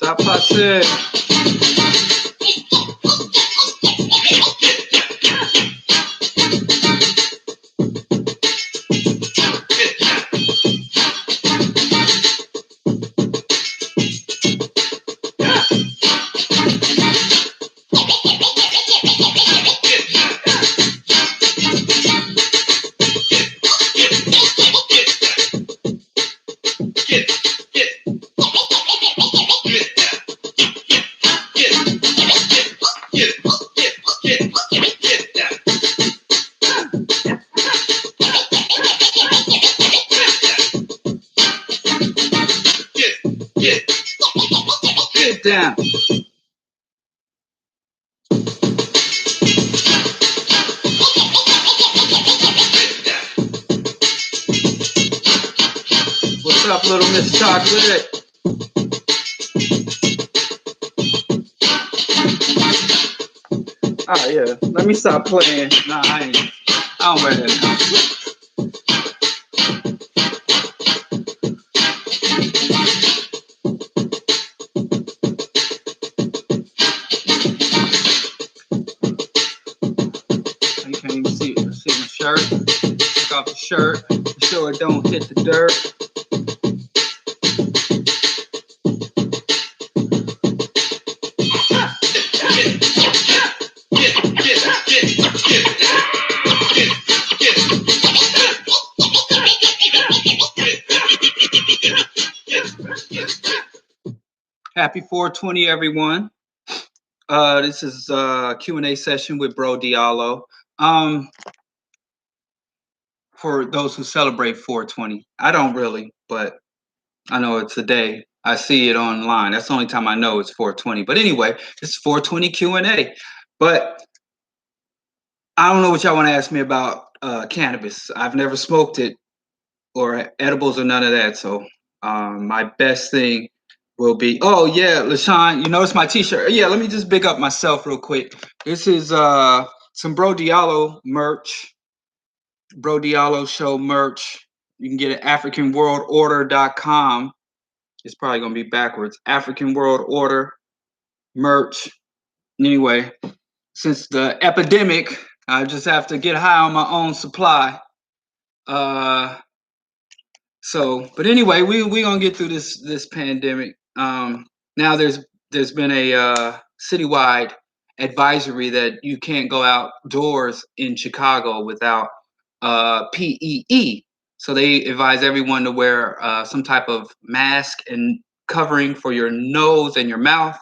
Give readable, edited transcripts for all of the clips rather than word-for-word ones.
Ça passe. Get down. What's up, little Miss Chocolate? Oh yeah, let me stop playing. Nah, I don't wear that now. You can't even see my shirt. Take off the shirt so it don't hit the dirt. Happy 420, everyone. This is Q&A session with Bro Diallo. For those who celebrate 420, I don't really, but I know it's a day. I see it online. That's the only time I know it's 420. But anyway, it's 420 Q&A. But I don't know what y'all want to ask me about cannabis. I've never smoked it or edibles or none of that. So my best thing will be, oh yeah, LaShawn, you notice my t-shirt. Yeah, let me just big up myself real quick. This is some Bro Diallo merch. Bro Diallo show merch. You can get it at AfricanWorldOrder.com. It's probably going to be backwards. African World Order merch. Anyway, since the epidemic, I just have to get high on my own supply. But anyway, we gonna get through this pandemic. Now there's been a citywide advisory that you can't go outdoors in Chicago without PEE. So they advise everyone to wear some type of mask and covering for your nose and your mouth.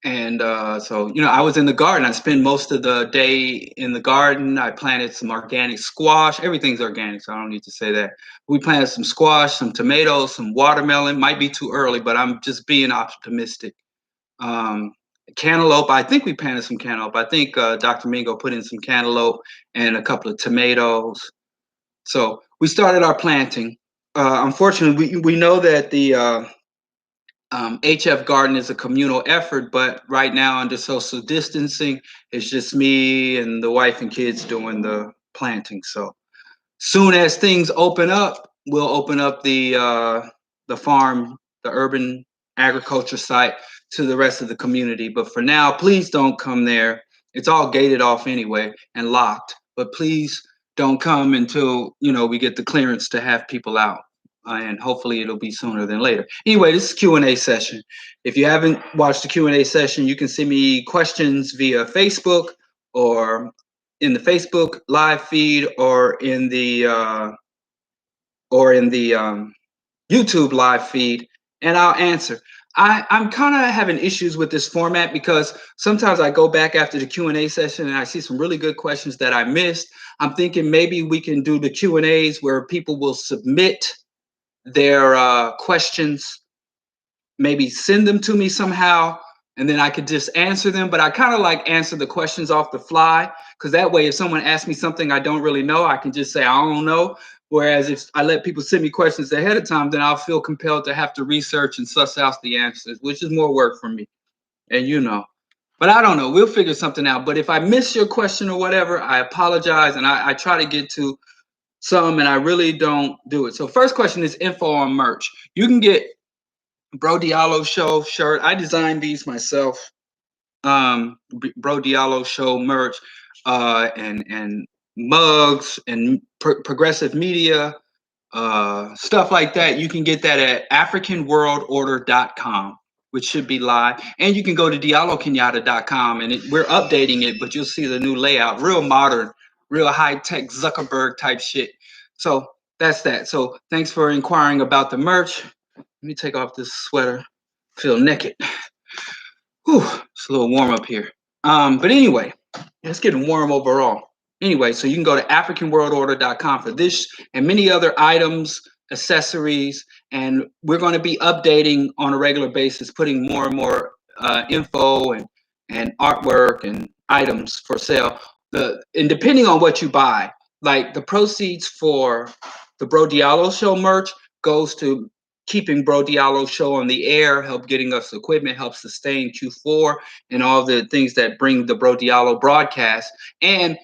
And so, I was in the garden. I spent most of the day in the garden. I planted some organic squash. Everything's organic, so I don't need to say that. We planted some squash, some tomatoes, some watermelon. Might be too early, but I'm just being optimistic. Cantaloupe, I think we planted some cantaloupe. I think Dr. Mingo put in some cantaloupe and a couple of tomatoes. So we started our planting. Unfortunately, we know that the HF Garden is a communal effort, but right now under social distancing, it's just me and the wife and kids doing the planting. So soon as things open up, we'll open up the farm, the urban agriculture site to the rest of the community. But for now, please don't come there. It's all gated off anyway and locked. But please don't come until we get the clearance to have people out. And hopefully it'll be sooner than later. Anyway, this is Q&A session. If you haven't watched the Q&A session, you can send me questions via Facebook or in the Facebook live feed or in the YouTube live feed, and I'll answer. I'm kind of having issues with this format because sometimes I go back after the Q&A session and I see some really good questions that I missed. I'm thinking maybe we can do the Q&As where people will submit their questions, maybe send them to me somehow, and then I could just answer them. But I kind of like answer the questions off the fly, because that way if someone asks me something I don't really know, I can just say I don't know. Whereas if I let people send me questions ahead of time, then I'll feel compelled to have to research and suss out the answers, which is more work for me. And but I don't know, we'll figure something out. But if I miss your question or whatever, I apologize, and I try to get to some, and I really don't do it. So first question is info on merch. You can get Bro Diallo Show shirt. I designed these myself. Bro Diallo Show merch, and mugs and progressive media, stuff like that. You can get that at africanworldorder.com, which should be live. And you can go to diallokenyatta.com, and we're updating it, but you'll see the new layout, real modern, real high-tech Zuckerberg type shit. So that's that. So thanks for inquiring about the merch. Let me take off this sweater. Feel naked. Whew, it's a little warm up here. But anyway, it's getting warm overall. Anyway, so you can go to africanworldorder.com for this and many other items, accessories, and we're going to be updating on a regular basis, putting more and more info and artwork and items for sale. And depending on what you buy, like the proceeds for the Bro Diallo Show merch goes to keeping Bro Diallo Show on the air, help getting us equipment, help sustain Q4 and all the things that bring the Bro Diallo broadcast. And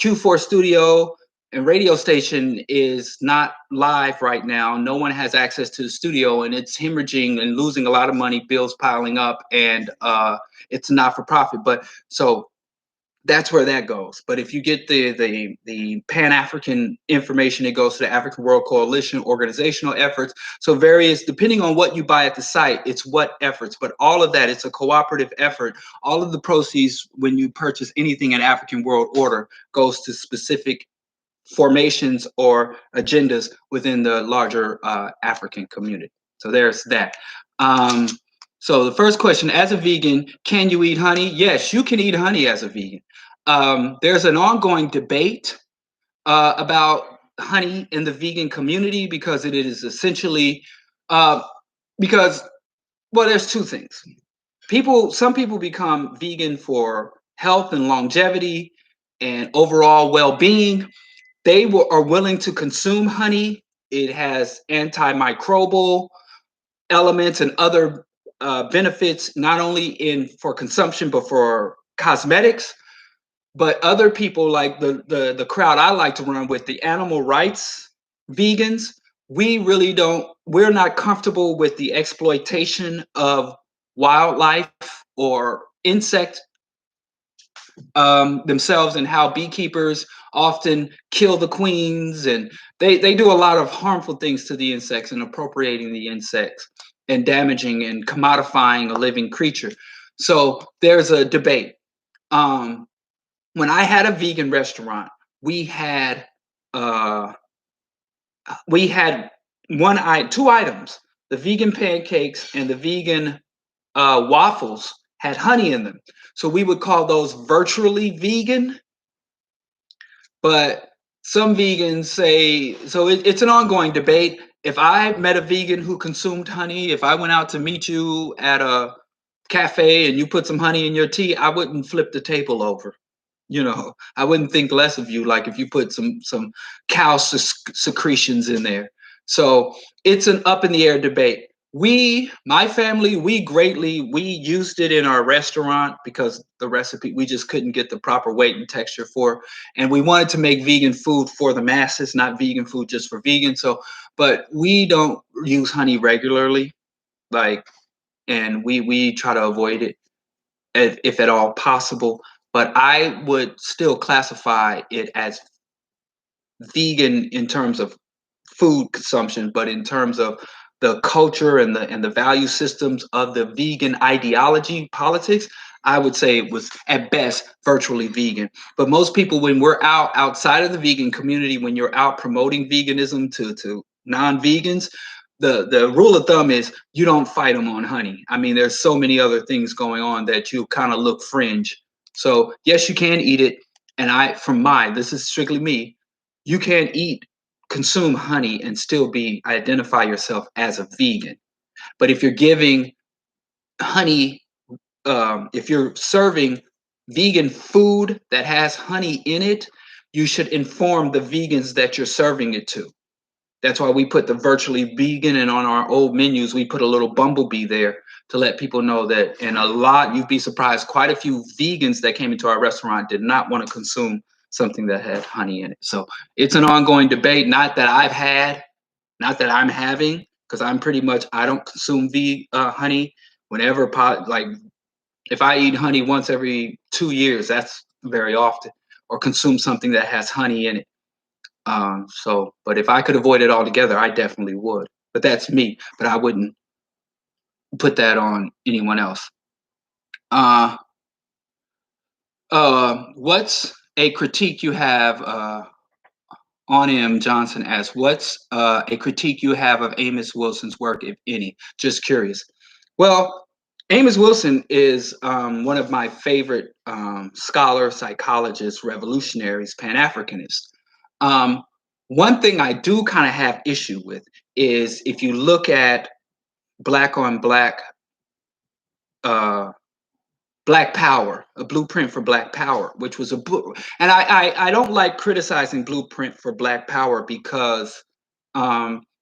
Q4 studio and radio station is not live right now. No one has access to the studio, and it's hemorrhaging and losing a lot of money, bills piling up, and it's not for profit. But so that's where that goes. But if you get the Pan-African information, it goes to the African World Coalition organizational efforts. So various, depending on what you buy at the site, it's what efforts. But all of that, it's a cooperative effort. All of the proceeds when you purchase anything in African World Order goes to specific formations or agendas within the larger African community. So there's that. So the first question, as a vegan, can you eat honey? Yes, you can eat honey as a vegan. There's an ongoing debate about honey in the vegan community because it is essentially, because, well, there's two things. Some people become vegan for health and longevity and overall well-being. They are willing to consume honey. It has antimicrobial elements and other benefits, not only for consumption, but for cosmetics. But other people, like the crowd I like to run with, the animal rights vegans, we're not comfortable with the exploitation of wildlife or insect themselves, and how beekeepers often kill the queens, and they do a lot of harmful things to the insects and appropriating the insects and damaging and commodifying a living creature. So there's a debate. When I had a vegan restaurant, we had uh, two items: the vegan pancakes and the vegan waffles had honey in them. So we would call those virtually vegan. But some vegans say, so it's an ongoing debate. If I met a vegan who consumed honey, if I went out to meet you at a cafe and you put some honey in your tea, I wouldn't flip the table over. I wouldn't think less of you, like if you put some cow secretions in there. So it's an up in the air debate. My family, we used it in our restaurant because the recipe, we just couldn't get the proper weight and texture for, and we wanted to make vegan food for the masses, not vegan food just for vegans. So, but we don't use honey regularly, and we try to avoid it if at all possible. But I would still classify it as vegan in terms of food consumption, but in terms of the culture and the value systems of the vegan ideology politics, I would say it was at best virtually vegan. But most people, when we're outside of the vegan community, when you're out promoting veganism to non-vegans, the rule of thumb is you don't fight them on honey. I mean, there's so many other things going on that you kind of look fringe. So yes, you can eat it. And this is strictly me, you can consume honey and still identify yourself as a vegan. But if you're giving honey, if you're serving vegan food that has honey in it, you should inform the vegans that you're serving it to. That's why we put the virtually vegan, and on our old menus, we put a little bumblebee there to let people know that. And you'd be surprised, quite a few vegans that came into our restaurant did not want to consume something that had honey in it. So it's an ongoing debate, not that I'm having, because I'm pretty much, I don't consume honey whenever like if I eat honey once every 2 years, that's very often, or consume something that has honey in it. But if I could avoid it altogether, I definitely would. But that's me. But I wouldn't put that on anyone else. Uh, what's a critique you have? On M. Johnson asks, what's a critique you have of Amos Wilson's work, if any? Just curious. Well, Amos Wilson is one of my favorite scholars, psychologists, revolutionaries, Pan-Africanists. One thing I do kind of have issue with is if you look at black on black uh, Black Power, a blueprint for Black Power, which was a book. And I don't like criticizing Blueprint for Black Power because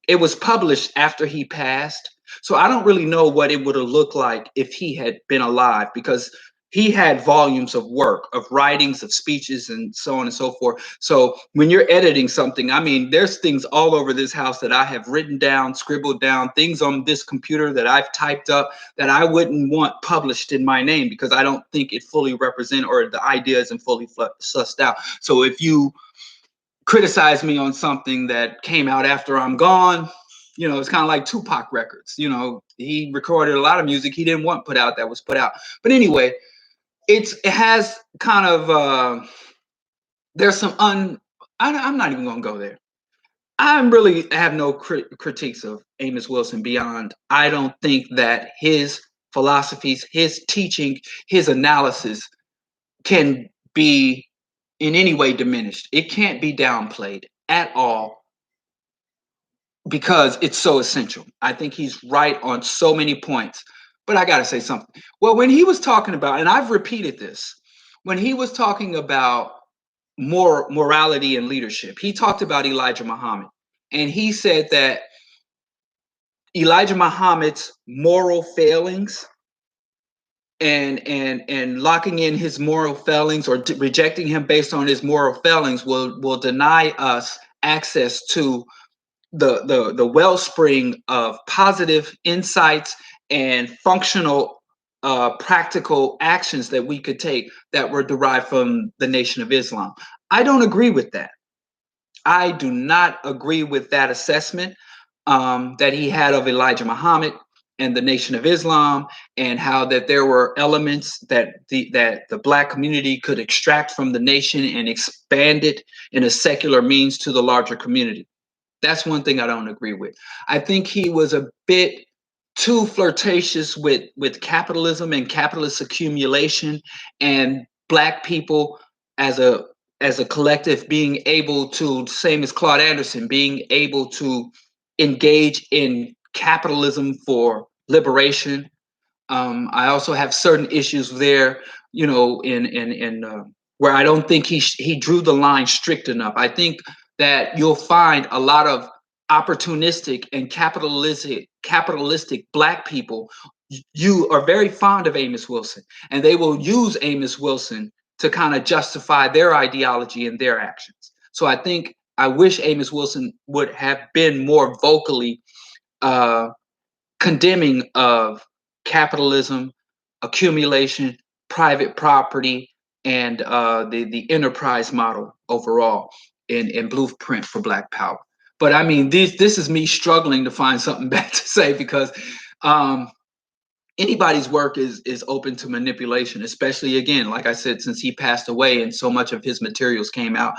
it was published after he passed. So I don't really know what it would have looked like if he had been alive, because he had volumes of work, of writings, of speeches, and so on and so forth. So when you're editing something, I mean, there's things all over this house that I have written down, scribbled down, things on this computer that I've typed up that I wouldn't want published in my name because I don't think it fully represents, or the idea isn't fully sussed out. So if you criticize me on something that came out after I'm gone, it's kind of like Tupac records. He recorded a lot of music he didn't want put out that was put out. But anyway, it has kind of there's some I'm not even going to go there. I really have no critiques of Amos Wilson beyond I don't think that his philosophies, his teaching, his analysis can be in any way diminished. It can't be downplayed at all because it's so essential. I think he's right on so many points. But I got to say something. Well, when he was talking about, and I've repeated this, when he was talking about morality and leadership, he talked about Elijah Muhammad. And he said that Elijah Muhammad's moral failings and locking in his moral failings, or rejecting him based on his moral failings, will deny us access to the wellspring of positive insights and functional practical actions that we could take that were derived from the Nation of Islam. I don't agree with that. I do not agree with that assessment that he had of Elijah Muhammad and the Nation of Islam, and how that there were elements that the Black community could extract from the nation and expand it in a secular means to the larger community. That's one thing I don't agree with. I think he was a bit too flirtatious with capitalism and capitalist accumulation, and Black people as a collective being able to, same as Claude Anderson, being able to engage in capitalism for liberation. I also have certain issues there, in where I don't think he drew the line strict enough. I think that you'll find a lot of opportunistic and capitalistic Black people. You are very fond of Amos Wilson, and they will use Amos Wilson to kind of justify their ideology and their actions. So I wish Amos Wilson would have been more vocally condemning of capitalism, accumulation, private property, and the enterprise model overall in Blueprint for Black Power. But I mean, this is me struggling to find something bad to say, because anybody's work is open to manipulation, especially, again, like I said, since he passed away and so much of his materials came out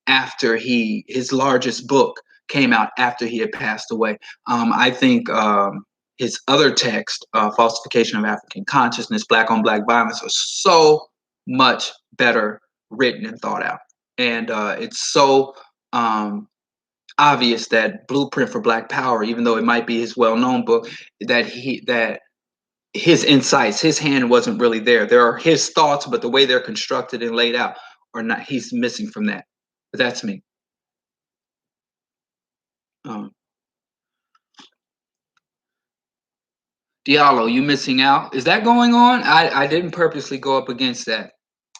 after his largest book came out after he had passed away. I think his other text, Falsification of African Consciousness, Black on Black Violence, are so much better written and thought out. And it's so obvious that Blueprint for Black Power, even though it might be his well-known book, that his insights, his hand wasn't really there. There are his thoughts, but the way they're constructed and laid out are not, he's missing from that. But that's me. Diallo, you missing out? Is that going on? I didn't purposely go up against that.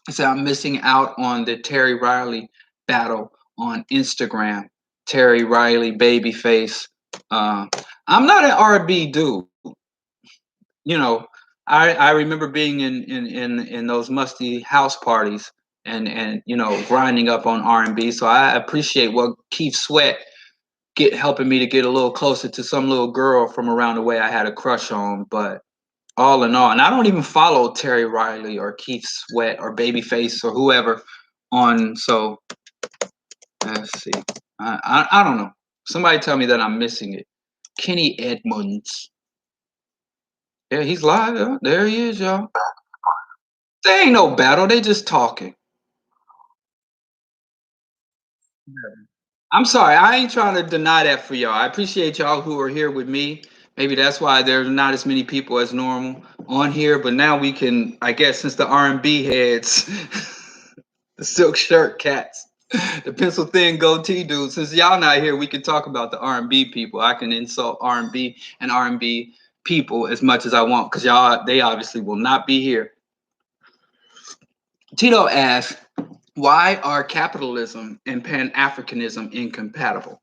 I said I'm missing out on the Terry Riley battle on Instagram. Terry Riley, babyface. I'm not an R&B dude. You know, I remember being in those musty house parties and grinding up on R&B. So I appreciate what Keith Sweat get helping me to get a little closer to some little girl from around the way I had a crush on. But all in all, and I don't even follow Terry Riley or Keith Sweat or Babyface or whoever on. So let's see. I don't know. Somebody tell me that I'm missing it. Kenny Edmonds. Yeah, he's live. Yeah, there he is, y'all. There ain't no battle. They just talking. I'm sorry. I ain't trying to deny that for y'all. I appreciate y'all who are here with me. Maybe that's why there's not as many people as normal on here. But now we can, I guess, since the R&B heads, the silk shirt cats, the pencil thin goatee dudes. Since y'all not here, we can talk about the R&B people. I can insult R&B and R&B people as much as I want because y'all, they obviously will not be here. Tito asked, why are capitalism and Pan-Africanism incompatible?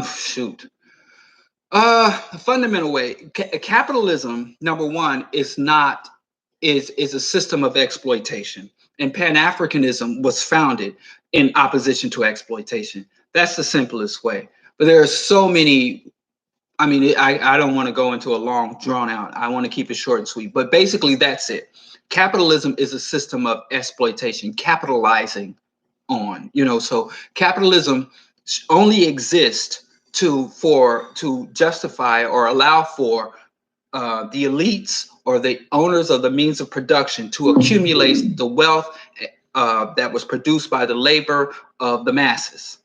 Shoot. Fundamental way. Capitalism, number one, is a system of exploitation, and Pan-Africanism was founded in opposition to exploitation. That's the simplest way. But there are so many. I mean, I don't want to go into a long drawn out. I want to keep it short and sweet. But basically, that's it. Capitalism is a system of exploitation, capitalizing on. So capitalism only exists to justify or allow for the elites or the owners of the means of production to accumulate the wealth that was produced by the labor of the masses.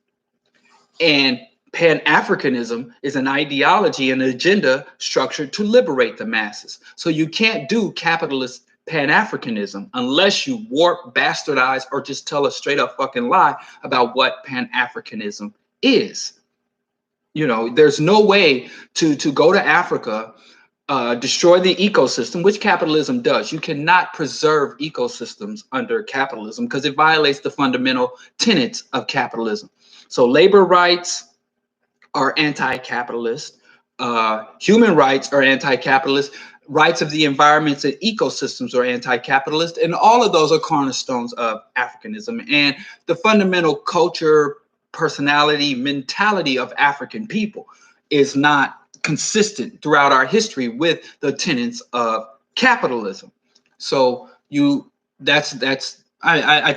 And Pan-Africanism is an ideology and an agenda structured to liberate the masses. So you can't do capitalist Pan-Africanism unless you warp, bastardize, or just tell a straight up fucking lie about what Pan-Africanism is. There's no way to go to Africa, destroy the ecosystem, which capitalism does. You cannot preserve ecosystems under capitalism because it violates the fundamental tenets of capitalism. So labor rights are anti-capitalist. Human rights are anti-capitalist. Rights of the environments and ecosystems are anti-capitalist, and all of those are cornerstones of Africanism. And the fundamental culture, personality, mentality of African people is not consistent throughout our history with the tenets of capitalism. So I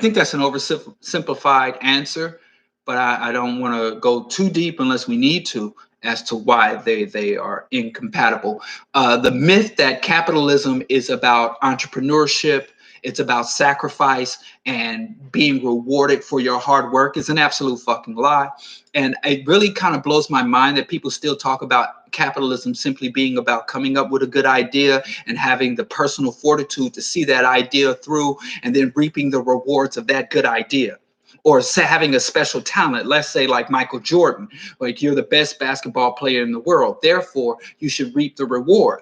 think that's an oversimplified answer, but I don't want to go too deep unless we need to as to why they are incompatible. The myth that capitalism is about entrepreneurship, it's about sacrifice and being rewarded for your hard work is an absolute fucking lie. And it really kind of blows my mind that people still talk about capitalism simply being about coming up with a good idea and having the personal fortitude to see that idea through and then reaping the rewards of that good idea, or having a special talent. Let's say like Michael Jordan, like you're the best basketball player in the world, therefore you should reap the reward.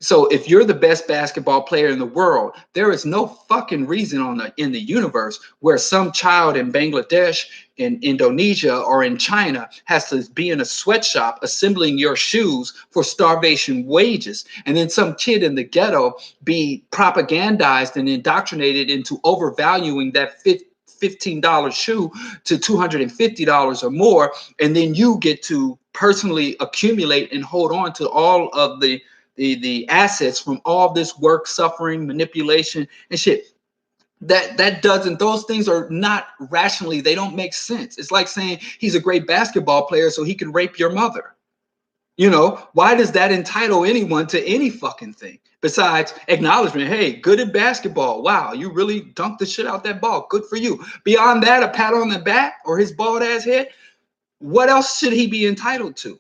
So if you're the best basketball player in the world, there is no fucking reason in the universe where some child in Bangladesh, in Indonesia, or in China has to be in a sweatshop assembling your shoes for starvation wages, and then some kid in the ghetto be propagandized and indoctrinated into overvaluing that $15 shoe to $250 or more, and then you get to personally accumulate and hold on to all of the assets from all this work, suffering, manipulation, and shit. That doesn't, those things are not rationally, they don't make sense. It's like saying he's a great basketball player so he can rape your mother. Why does that entitle anyone to any fucking thing besides acknowledgement? Hey, good at basketball. Wow, you really dunked the shit out that ball. Good for you. Beyond that, a pat on the back or his bald ass head. What else should he be entitled to?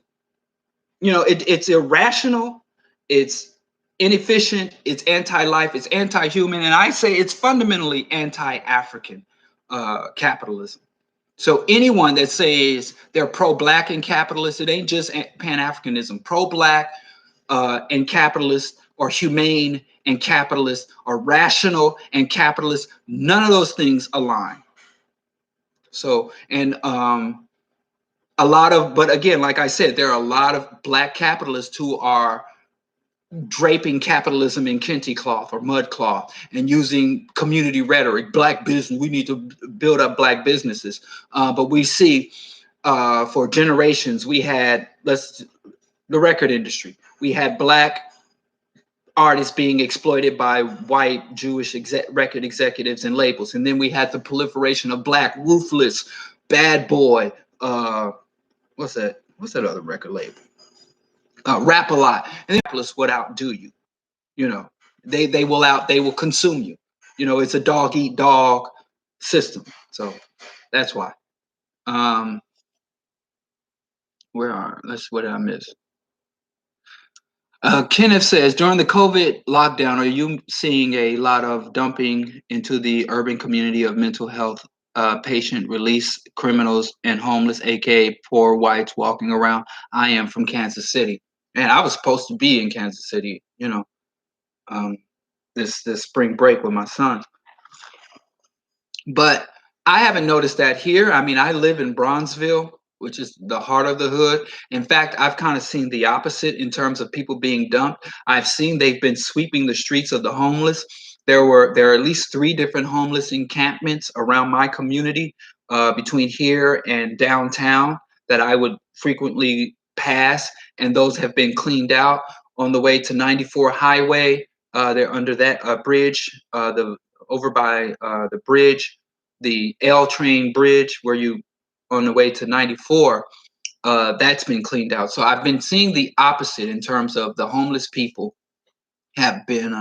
It's irrational, it's inefficient, it's anti-life, it's anti-human, and I say it's fundamentally anti-African capitalism. So anyone that says they're pro-black and capitalist, it ain't just Pan-Africanism. Pro-black and capitalist, or humane and capitalist, or rational and capitalist, none of those things align. So, and a lot of, but again, like I said, there are a lot of black capitalists who are draping capitalism in kente cloth or mud cloth and using community rhetoric, black business. We need to build up black businesses. But we see for generations, we had the record industry. We had black artists being exploited by white Jewish record executives and labels, and then we had the proliferation of black ruthless, bad boy. What's that? What's that other record label? Rap a lot, and the capitalists would outdo you. You know, they will consume you. You know, it's a dog eat dog system. So that's why. Um, what did I miss? Kenneth says, during the COVID lockdown, are you seeing a lot of dumping into the urban community of mental health patient release criminals and homeless, aka poor whites walking around? I am from Kansas City, and I was supposed to be in Kansas City, um, this spring break with my son. But I haven't noticed that here. I mean, I live in Bronzeville, which is the heart of the hood. In fact, I've kind of seen the opposite in terms of people being dumped. I've seen they've been sweeping the streets of the homeless. There are at least three different homeless encampments around my community, between here and downtown, that I would frequently pass, and those have been cleaned out. On the way to 94 Highway, they're under that bridge, the over by the bridge, the L train bridge, where you on the way to 94. That's been cleaned out. So I've been seeing the opposite in terms of the homeless people have been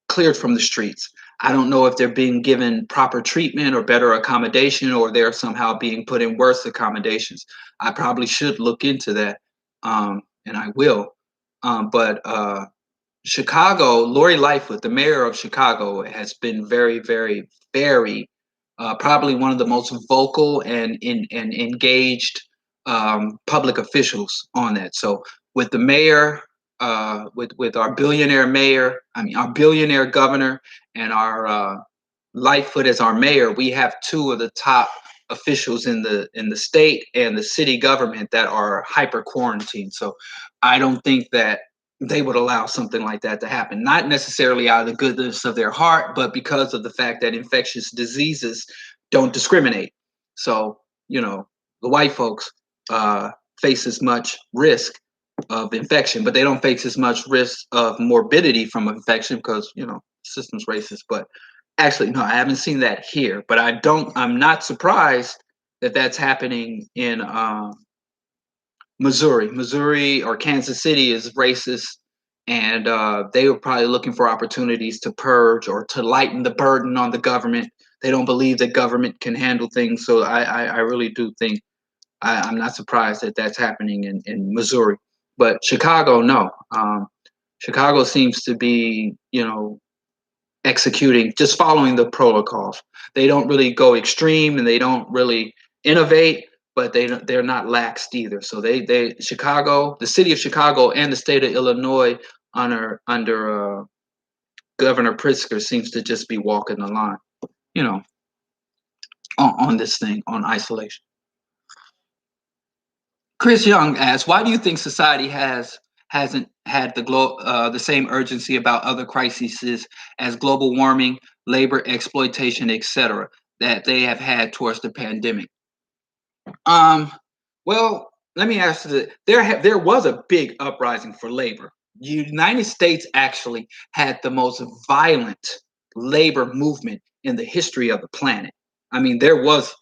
cleared from the streets. I don't know if they're being given proper treatment or better accommodation, or they're somehow being put in worse accommodations. I probably should look into that, and I will. But Chicago, Lori Lightfoot, the mayor of Chicago, has been very, very, very, probably one of the most vocal and engaged public officials on that. So with the mayor, with our billionaire mayor, I mean our billionaire governor, and our Lightfoot as our mayor, we have two of the top officials in the state and the city government that are hyper quarantined. So I don't think that they would allow something like that to happen. Not necessarily out of the goodness of their heart, but because of the fact that infectious diseases don't discriminate. So, the white folks uh, face as much risk of infection, but they don't face as much risk of morbidity from infection because, system's racist. But actually, no, I haven't seen that here. But I'm not surprised that that's happening in Missouri or Kansas City is racist, and they were probably looking for opportunities to purge or to lighten the burden on the government. They don't believe that government can handle things, so I really do think I'm not surprised that that's happening in Missouri. But Chicago, no. Chicago seems to be, executing, just following the protocols. They don't really go extreme and they don't really innovate, but they're not laxed either. So they Chicago, the city of Chicago, and the state of Illinois under Governor Pritzker seems to just be walking the line, you know, on this thing on isolation. Chris Young asks, why do you think society hasn't had the same urgency about other crises as global warming, labor exploitation, etc., that they have had towards the pandemic? Um, well, let me ask you that there was a big uprising for labor. The United States actually had the most violent labor movement in the history of the planet. I mean, there was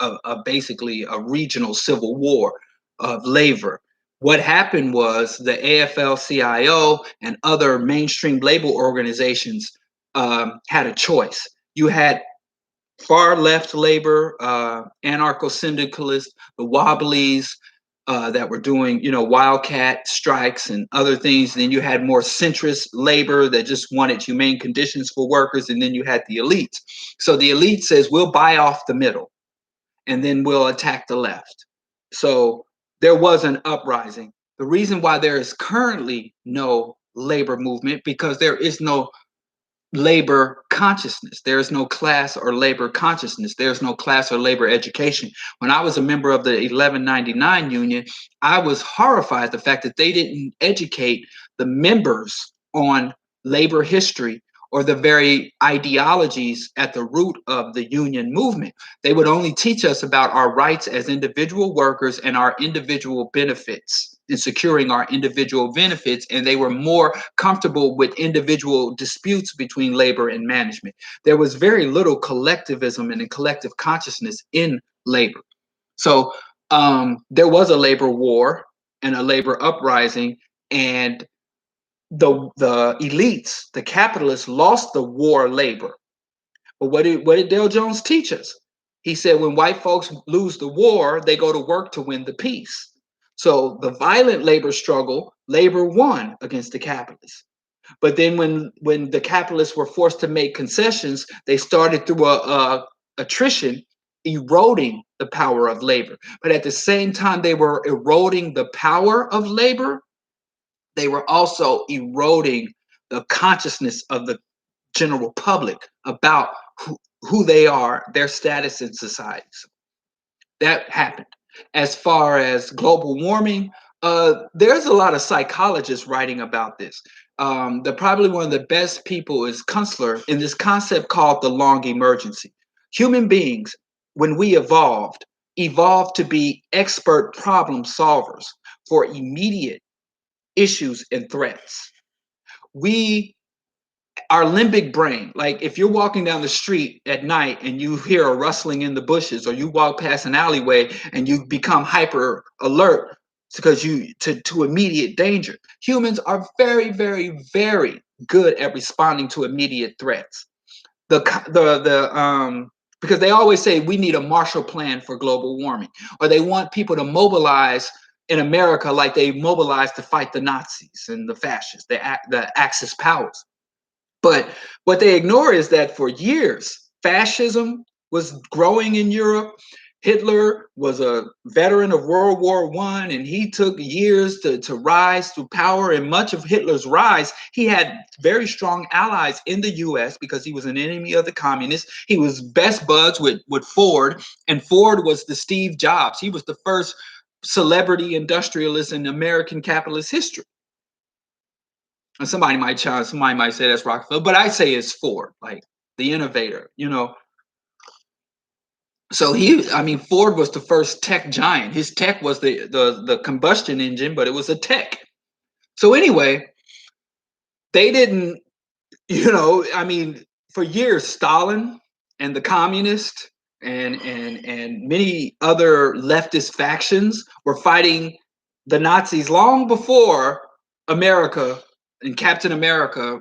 basically a regional civil war of labor. What happened was the AFL-CIO and other mainstream labor organizations had a choice. You had far left labor, anarcho syndicalists, the Wobblies, that were doing, wildcat strikes and other things. And then you had more centrist labor that just wanted humane conditions for workers. And then you had the elites. So the elite says, we'll buy off the middle and then we'll attack the left. So there was an uprising. The reason why there is currently no labor movement, because there is no labor consciousness. There's no class or labor consciousness. There's no class or labor education. When I was a member of the 1199 union, I was horrified at the fact that they didn't educate the members on labor history or the very ideologies at the root of the union movement. They would only teach us about our rights as individual workers and our individual benefits and securing our individual benefits. And they were more comfortable with individual disputes between labor and management. There was very little collectivism and collective consciousness in labor. So there was a labor war and a labor uprising, and the elites, the capitalists, lost the war labor. But what did Dale Jones teach us? He said when white folks lose the war, they go to work to win the peace. So the violent labor struggle, labor won against the capitalists. But then when the capitalists were forced to make concessions, they started through a attrition, eroding the power of labor. But at the same time they were eroding the power of labor, they were also eroding the consciousness of the general public about who they are, their status in society. So that happened. As far as global warming, there's a lot of psychologists writing about this. The probably one of the best people is Kunstler in this concept called the long emergency. Human beings, when we evolved to be expert problem solvers for immediate issues and threats. We Our limbic brain, like if you're walking down the street at night and you hear a rustling in the bushes, or you walk past an alleyway and you become hyper alert because to immediate danger. Humans are very, very, very good at responding to immediate threats. Because they always say we need a Marshall Plan for global warming, or they want people to mobilize in America like they mobilized to fight the Nazis and the fascists, the Axis powers. But what they ignore is that for years, fascism was growing in Europe. Hitler was a veteran of World War I, and he took years to rise to power. And much of Hitler's rise, he had very strong allies in the US because he was an enemy of the communists. He was best buds with Ford, and Ford was the Steve Jobs. He was the first celebrity industrialist in American capitalist history. And somebody might say that's Rockefeller, but I say it's Ford, like the innovator. So Ford was the first tech giant. His tech was the combustion engine, but it was a tech. So anyway, they didn't, for years, Stalin and the communists and many other leftist factions were fighting the Nazis long before America and Captain America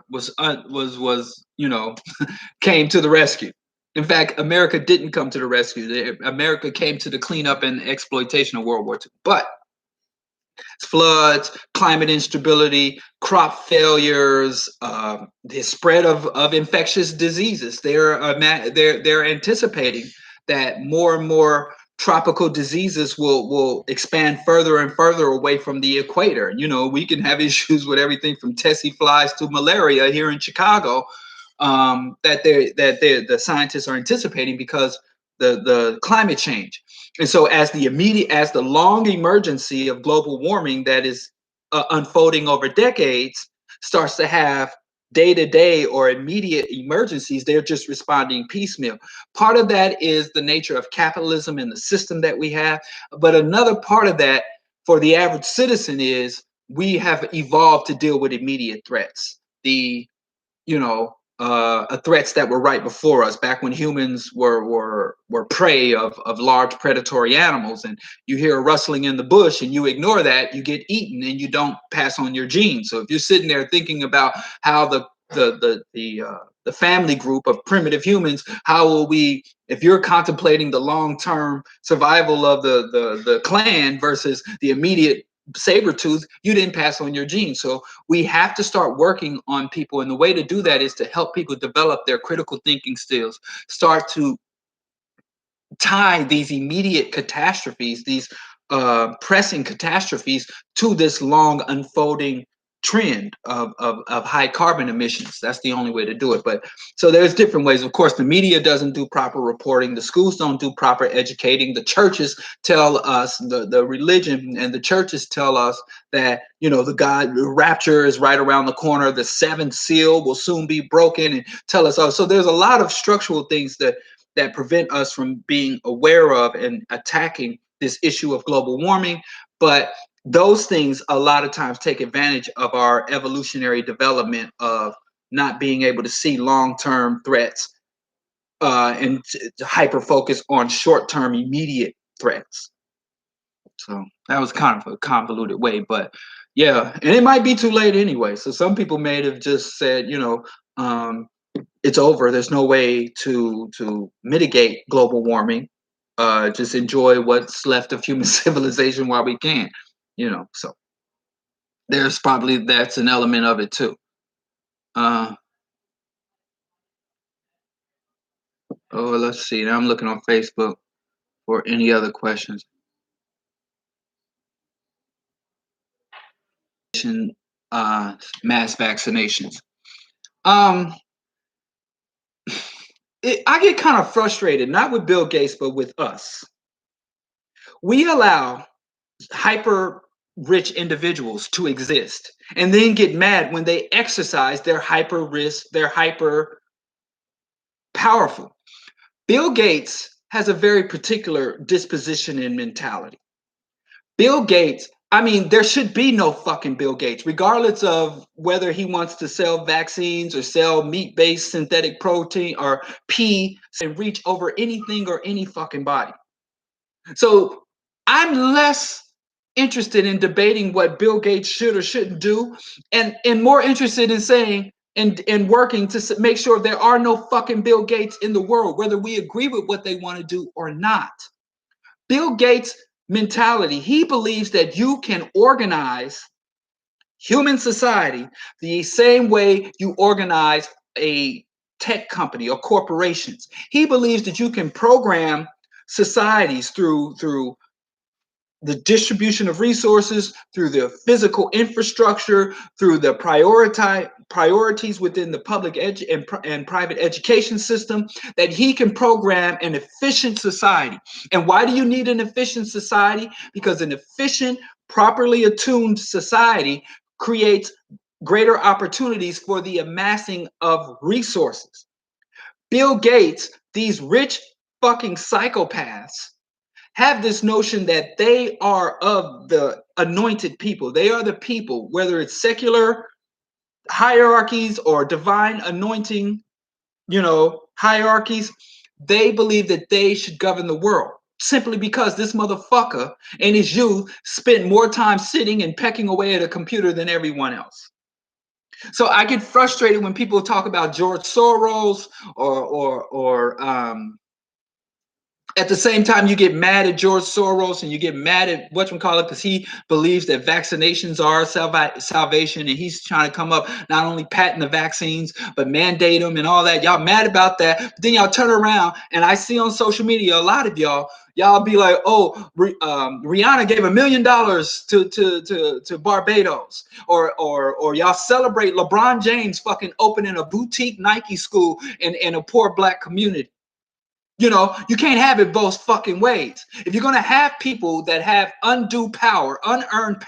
came to the rescue. In fact, America didn't come to the rescue. America came to the cleanup and exploitation of World War II. But floods, climate instability, crop failures, the spread of infectious diseases. They're anticipating that more and more tropical diseases will expand further and further away from the equator. We can have issues with everything from tsetse flies to malaria here in Chicago, that the scientists are anticipating because the climate change. And so as the long emergency of global warming that is unfolding over decades starts to have day-to-day or immediate emergencies, they're just responding piecemeal. Part of that is the nature of capitalism and the system that we have. But another part of that for the average citizen is we have evolved to deal with immediate threats. Threats that were right before us, back when humans were prey of large predatory animals, and you hear a rustling in the bush and you ignore that, you get eaten and you don't pass on your genes. So if you're sitting there thinking about how the family group of primitive humans, if you're contemplating the long-term survival of the clan versus the immediate saber tooth, you didn't pass on your genes. So we have to start working on people, and the way to do that is to help people develop their critical thinking skills, start to tie these immediate catastrophes, these pressing catastrophes, to this long unfolding trend of high carbon emissions. That's the only way to do it. But so there's different ways. Of course, the media doesn't do proper reporting. The schools don't do proper educating. The churches tell us, the religion and the churches tell us that, the rapture is right around the corner. The seventh seal will soon be broken, and tell us, oh, so there's a lot of structural things that prevent us from being aware of and attacking this issue of global warming. But those things a lot of times take advantage of our evolutionary development of not being able to see long-term threats, and to hyper focus on short-term immediate threats. So that was kind of a convoluted way, but yeah, and it might be too late anyway. So some people may have just said, it's over. There's no way to mitigate global warming. Just enjoy what's left of human civilization while we can. So that's an element of it too. Let's see. Now I'm looking on Facebook for any other questions. Mass vaccinations. I get kind of frustrated, not with Bill Gates, but with us. We allow hyper rich individuals to exist and then get mad when they exercise their hyper risk, they're hyper powerful. Bill Gates has a very particular disposition and mentality. Bill Gates, I mean, there should be no fucking Bill Gates, regardless of whether he wants to sell vaccines or sell meat-based synthetic protein or pee and reach over anything or any fucking body. So I'm less interested in debating what Bill Gates should or shouldn't do, and more interested in saying and working to make sure there are no fucking Bill Gates in the world, whether we agree with what they want to do or not. Bill Gates' mentality, he believes that you can organize human society the same way you organize a tech company or corporations. He believes that you can program societies through the distribution of resources, through the physical infrastructure, through the priorities within the public and private education system, that he can program an efficient society. And why do you need an efficient society? Because an efficient, properly attuned society creates greater opportunities for the amassing of resources. Bill Gates, these rich fucking psychopaths, have this notion that they are of the anointed people. They are the people, whether it's secular hierarchies or divine anointing, hierarchies. They believe that they should govern the world simply because this motherfucker and his youth spent more time sitting and pecking away at a computer than everyone else. So I get frustrated when people talk about George Soros or at the same time, you get mad at George Soros and you get mad at whatchamacallit because he believes that vaccinations are salvation, and he's trying to come up, not only patent the vaccines, but mandate them and all that. Y'all mad about that. But then y'all turn around and I see on social media a lot of y'all be like, oh, Rihanna gave $1 million to Barbados, or y'all celebrate LeBron James fucking opening a boutique Nike school in a poor black community. You can't have it both fucking ways. If you're going to have people that have undue power, unearned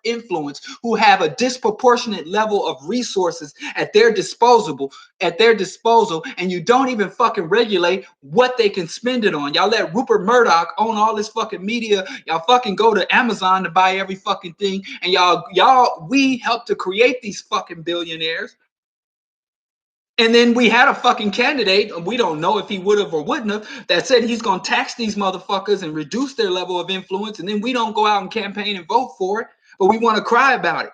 influence, who have a disproportionate level of resources at their disposal, and you don't even fucking regulate what they can spend it on. Y'all let Rupert Murdoch own all this fucking media. Y'all fucking go to Amazon to buy every fucking thing. And we helped to create these fucking billionaires. And then we had a fucking candidate, we don't know if he would have or wouldn't have, that said he's going to tax these motherfuckers and reduce their level of influence. And then we don't go out and campaign and vote for it, but we want to cry about it.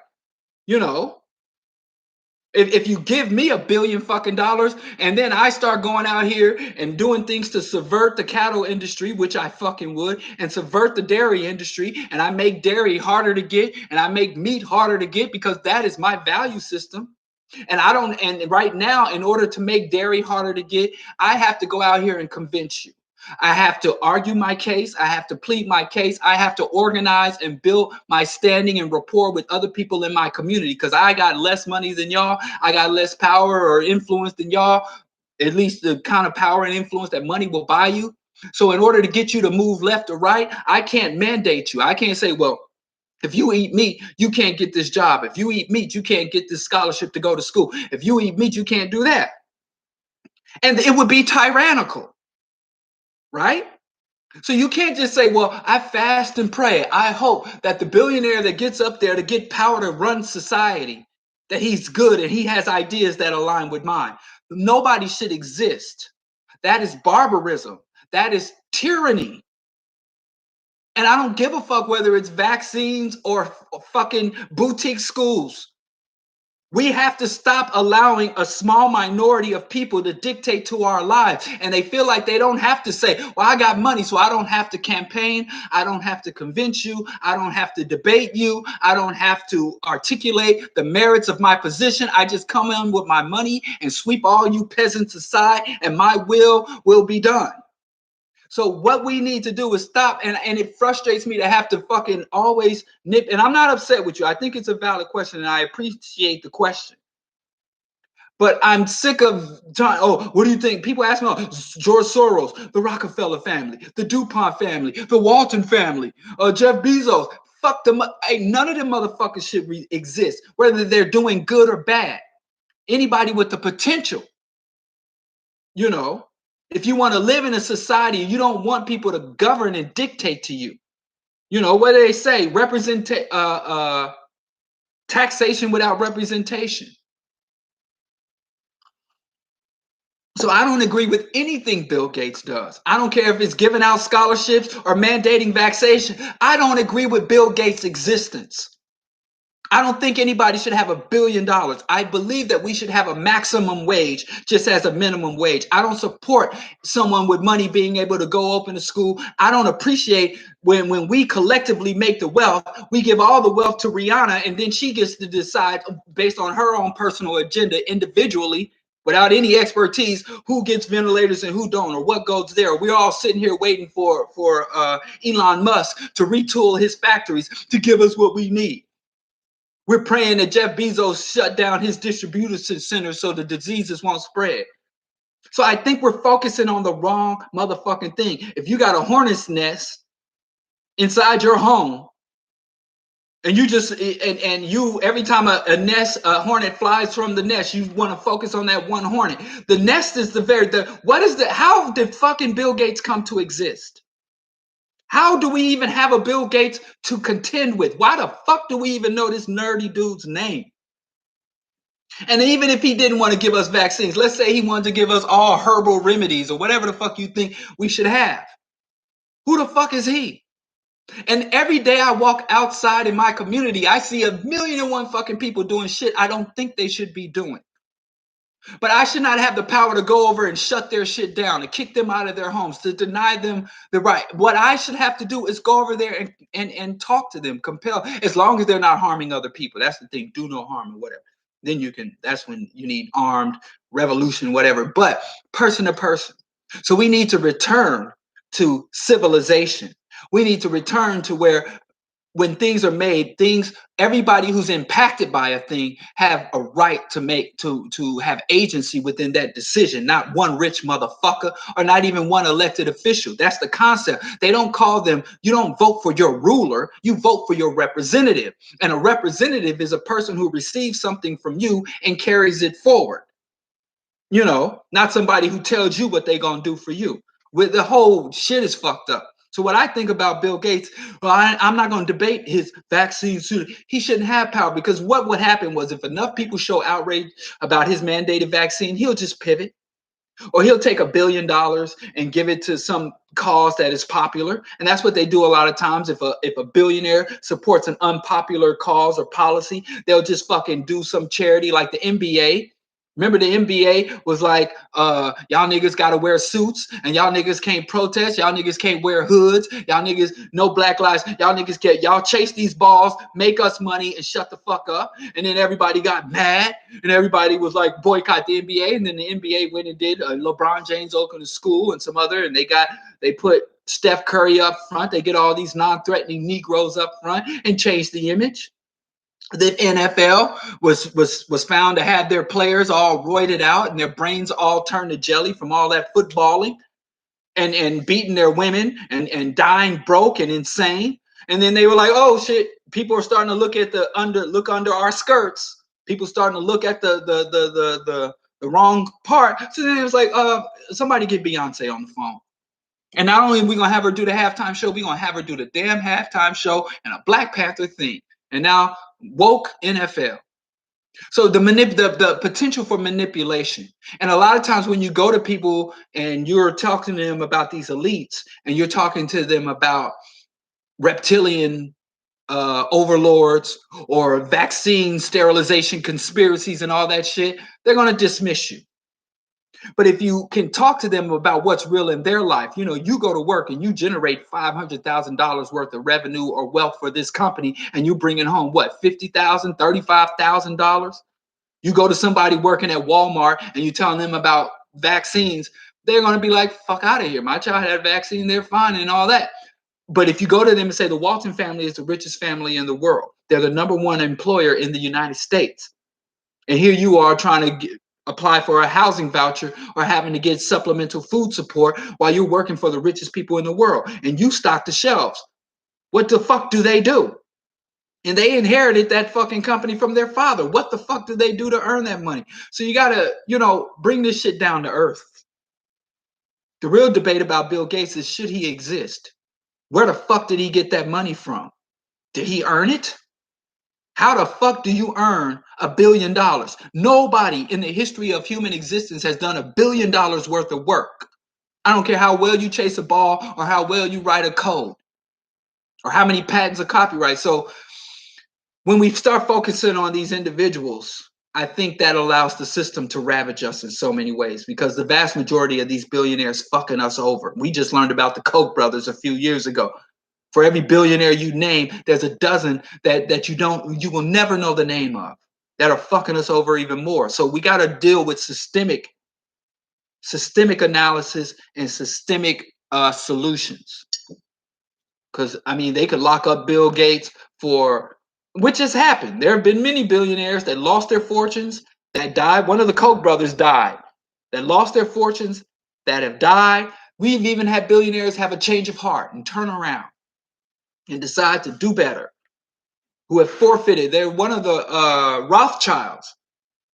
If you give me $1 billion fucking dollars and then I start going out here and doing things to subvert the cattle industry, which I fucking would, and subvert the dairy industry, and I make dairy harder to get and I make meat harder to get because that is my value system. And right now, in order to make dairy harder to get, I have to go out here and convince you. I have to argue my case. I have to plead my case. I have to organize and build my standing and rapport with other people in my community because I got less money than y'all. I got less power or influence than y'all, at least the kind of power and influence that money will buy you. So in order to get you to move left or right, I can't mandate you. I can't say, well, if you eat meat, you can't get this job. If you eat meat, you can't get this scholarship to go to school. If you eat meat, you can't do that. And it would be tyrannical, right? So you can't just say, well, I fast and pray. I hope that the billionaire that gets up there to get power to run society, that he's good and he has ideas that align with mine. Nobody should exist. That is barbarism. That is tyranny. And I don't give a fuck whether it's vaccines or fucking boutique schools. We have to stop allowing a small minority of people to dictate to our lives. And they feel like they don't have to say, well, I got money, so I don't have to campaign. I don't have to convince you. I don't have to debate you. I don't have to articulate the merits of my position. I just come in with my money and sweep all you peasants aside, and my will be done. So what we need to do is stop, and it frustrates me to have to fucking always nip. And I'm not upset with you. I think it's a valid question, and I appreciate the question. But I'm sick of John. Oh, what do you think? People ask me, oh, George Soros, the Rockefeller family, the DuPont family, the Walton family, Jeff Bezos. Fuck them. Hey, none of them motherfuckers should exist, whether they're doing good or bad. Anybody with the potential, you know, if you want to live in a society, you don't want people to govern and dictate to you. You know, what do they say? Taxation without representation. So I don't agree with anything Bill Gates does. I don't care if it's giving out scholarships or mandating vaccination. I don't agree with Bill Gates' existence. I don't think anybody should have $1 billion. I believe that we should have a maximum wage just as a minimum wage. I don't support someone with money being able to go open a school. I don't appreciate when we collectively make the wealth, we give all the wealth to Rihanna and then she gets to decide based on her own personal agenda individually without any expertise who gets ventilators and who don't or what goes there. We're all sitting here waiting for Elon Musk to retool his factories to give us what we need. We're praying that Jeff Bezos shut down his distribution center so the diseases won't spread. So I think we're focusing on the wrong motherfucking thing. If you got a hornet's nest inside your home, and you just and you every time a hornet flies from the nest, you want to focus on that one hornet. The nest is how did fucking Bill Gates come to exist? How do we even have a Bill Gates to contend with? Why the fuck do we even know this nerdy dude's name? And even if he didn't want to give us vaccines, let's say he wanted to give us all herbal remedies or whatever the fuck you think we should have. Who the fuck is he? And every day I walk outside in my community, I see 1,000,001 fucking people doing shit I don't think they should be doing. But I should not have the power to go over and shut their shit down, to kick them out of their homes, to deny them the right. What I should have to do is go over there and talk to them, compel, as long as they're not harming other people. That's the thing, do no harm or whatever. Then that's when you need armed revolution, whatever, but person to person. So we need to return to civilization. We need to return to where when things are made, everybody who's impacted by a thing have a right to have agency within that decision, not one rich motherfucker or not even one elected official. That's the concept. They don't call them, you don't vote for your ruler, you vote for your representative. And a representative is a person who receives something from you and carries it forward. You know, not somebody who tells you what they're gonna do for you. With the whole shit is fucked up. So what I think about Bill Gates, well, I'm not going to debate his vaccine suit. He shouldn't have power because what would happen was if enough people show outrage about his mandated vaccine, he'll just pivot. Or he'll take $1 billion and give it to some cause that is popular. And that's what they do a lot of times. If a billionaire supports an unpopular cause or policy, they'll just fucking do some charity like the NBA. Remember the NBA was like, y'all niggas gotta wear suits and y'all niggas can't protest, y'all niggas can't wear hoods, y'all niggas, no black lives, y'all niggas can't, y'all chase these balls, make us money and shut the fuck up. And then everybody got mad and everybody was like boycott the NBA. And then the NBA went and did LeBron James opened a school and some other, and they put Steph Curry up front. They get all these non-threatening Negroes up front and change the image. The NFL was found to have their players all roided out and their brains all turned to jelly from all that footballing and beating their women and dying broke and insane. And then they were like, oh shit, people are starting to look at look under our skirts. People starting to look at the wrong part. So then it was like, somebody get Beyonce on the phone. And not only are we gonna have her do the halftime show, we're gonna have her do the damn halftime show and a Black Panther theme. And now woke NFL. So the potential for manipulation. And a lot of times when you go to people and you're talking to them about these elites and you're talking to them about reptilian overlords or vaccine sterilization conspiracies and all that shit, they're gonna dismiss you. But if you can talk to them about what's real in their life, you go to work and you generate $500,000 worth of revenue or wealth for this company, and you bring it home, what, $50,000, $35,000? You go to somebody working at Walmart and you telling them about vaccines, they're going to be like, fuck out of here. My child had a vaccine, they're fine and all that. But if you go to them and say the Walton family is the richest family in the world, they're the number one employer in the United States. And here you are trying to apply for a housing voucher or having to get supplemental food support while you're working for the richest people in the world. And you stock the shelves. What the fuck do they do? And they inherited that fucking company from their father. What the fuck did they do to earn that money? So you got to, bring this shit down to earth. The real debate about Bill Gates is, should he exist? Where the fuck did he get that money from? Did he earn it? How the fuck do you earn $1 billion? Nobody in the history of human existence has done $1 billion worth of work. I don't care how well you chase a ball or how well you write a code or how many patents or copyright. So when we start focusing on these individuals, I think that allows the system to ravage us in so many ways, because the vast majority of these billionaires fucking us over. We just learned about the Koch brothers a few years ago. For every billionaire you name, there's a dozen that you will never know the name of, that are fucking us over even more. So we got to deal with systemic analysis and systemic solutions. Because they could lock up Bill Gates which has happened. There have been many billionaires that lost their fortunes, that died. One of the Koch brothers died, that lost their fortunes, that have died. We've even had billionaires have a change of heart and turn around and decide to do better, who have forfeited. They're one of the Rothschilds.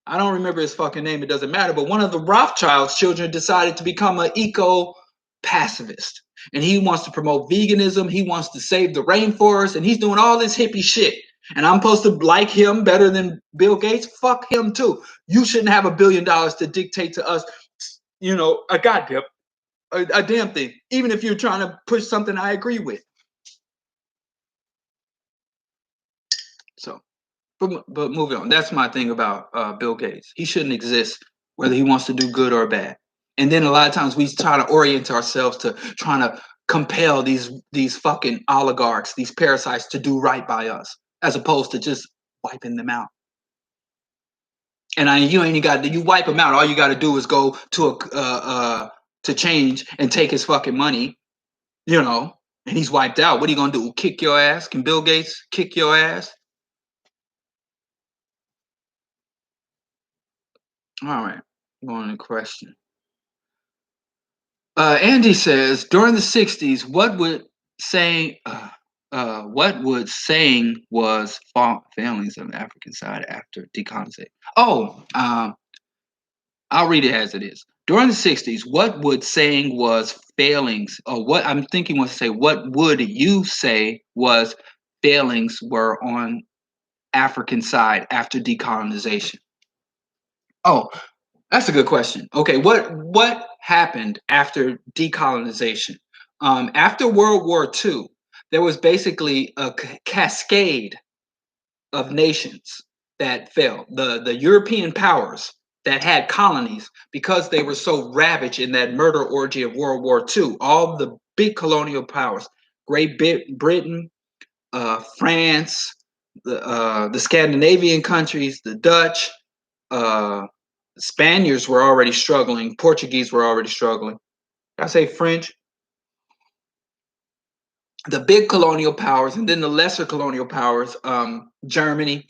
I don't remember his fucking name. It doesn't matter. But one of the Rothschilds' children decided to become an eco-pacifist. And he wants to promote veganism. He wants to save the rainforest. And he's doing all this hippie shit. And I'm supposed to like him better than Bill Gates? Fuck him too. You shouldn't have $1 billion to dictate to us, a damn thing. Even if you're trying to push something I agree with. So, but moving on. That's my thing about Bill Gates. He shouldn't exist, whether he wants to do good or bad. And then a lot of times we try to orient ourselves to trying to compel these fucking oligarchs, these parasites, to do right by us, as opposed to just wiping them out. And you wipe them out. All you got to do is go to change and take his fucking money, and he's wiped out. What are you gonna do? Kick your ass? Can Bill Gates kick your ass? All right, going to question. Andy says, during the '60s, what would saying was failings on the African side after decolonization? Oh, I'll read it as it is. During the '60s, what would saying was failings, or what I'm thinking was to say, what would you say was failings were on African side after decolonization? Oh, that's a good question. Okay, what happened after decolonization? After World War II, there was basically a cascade of nations that fell. The European powers that had colonies because they were so ravaged in that murder orgy of World War II. All the big colonial powers, Great Britain, France, the Scandinavian countries, the Dutch, uh, Spaniards were already struggling. Portuguese were already struggling. I say French. The big colonial powers, and then the lesser colonial powers, Germany,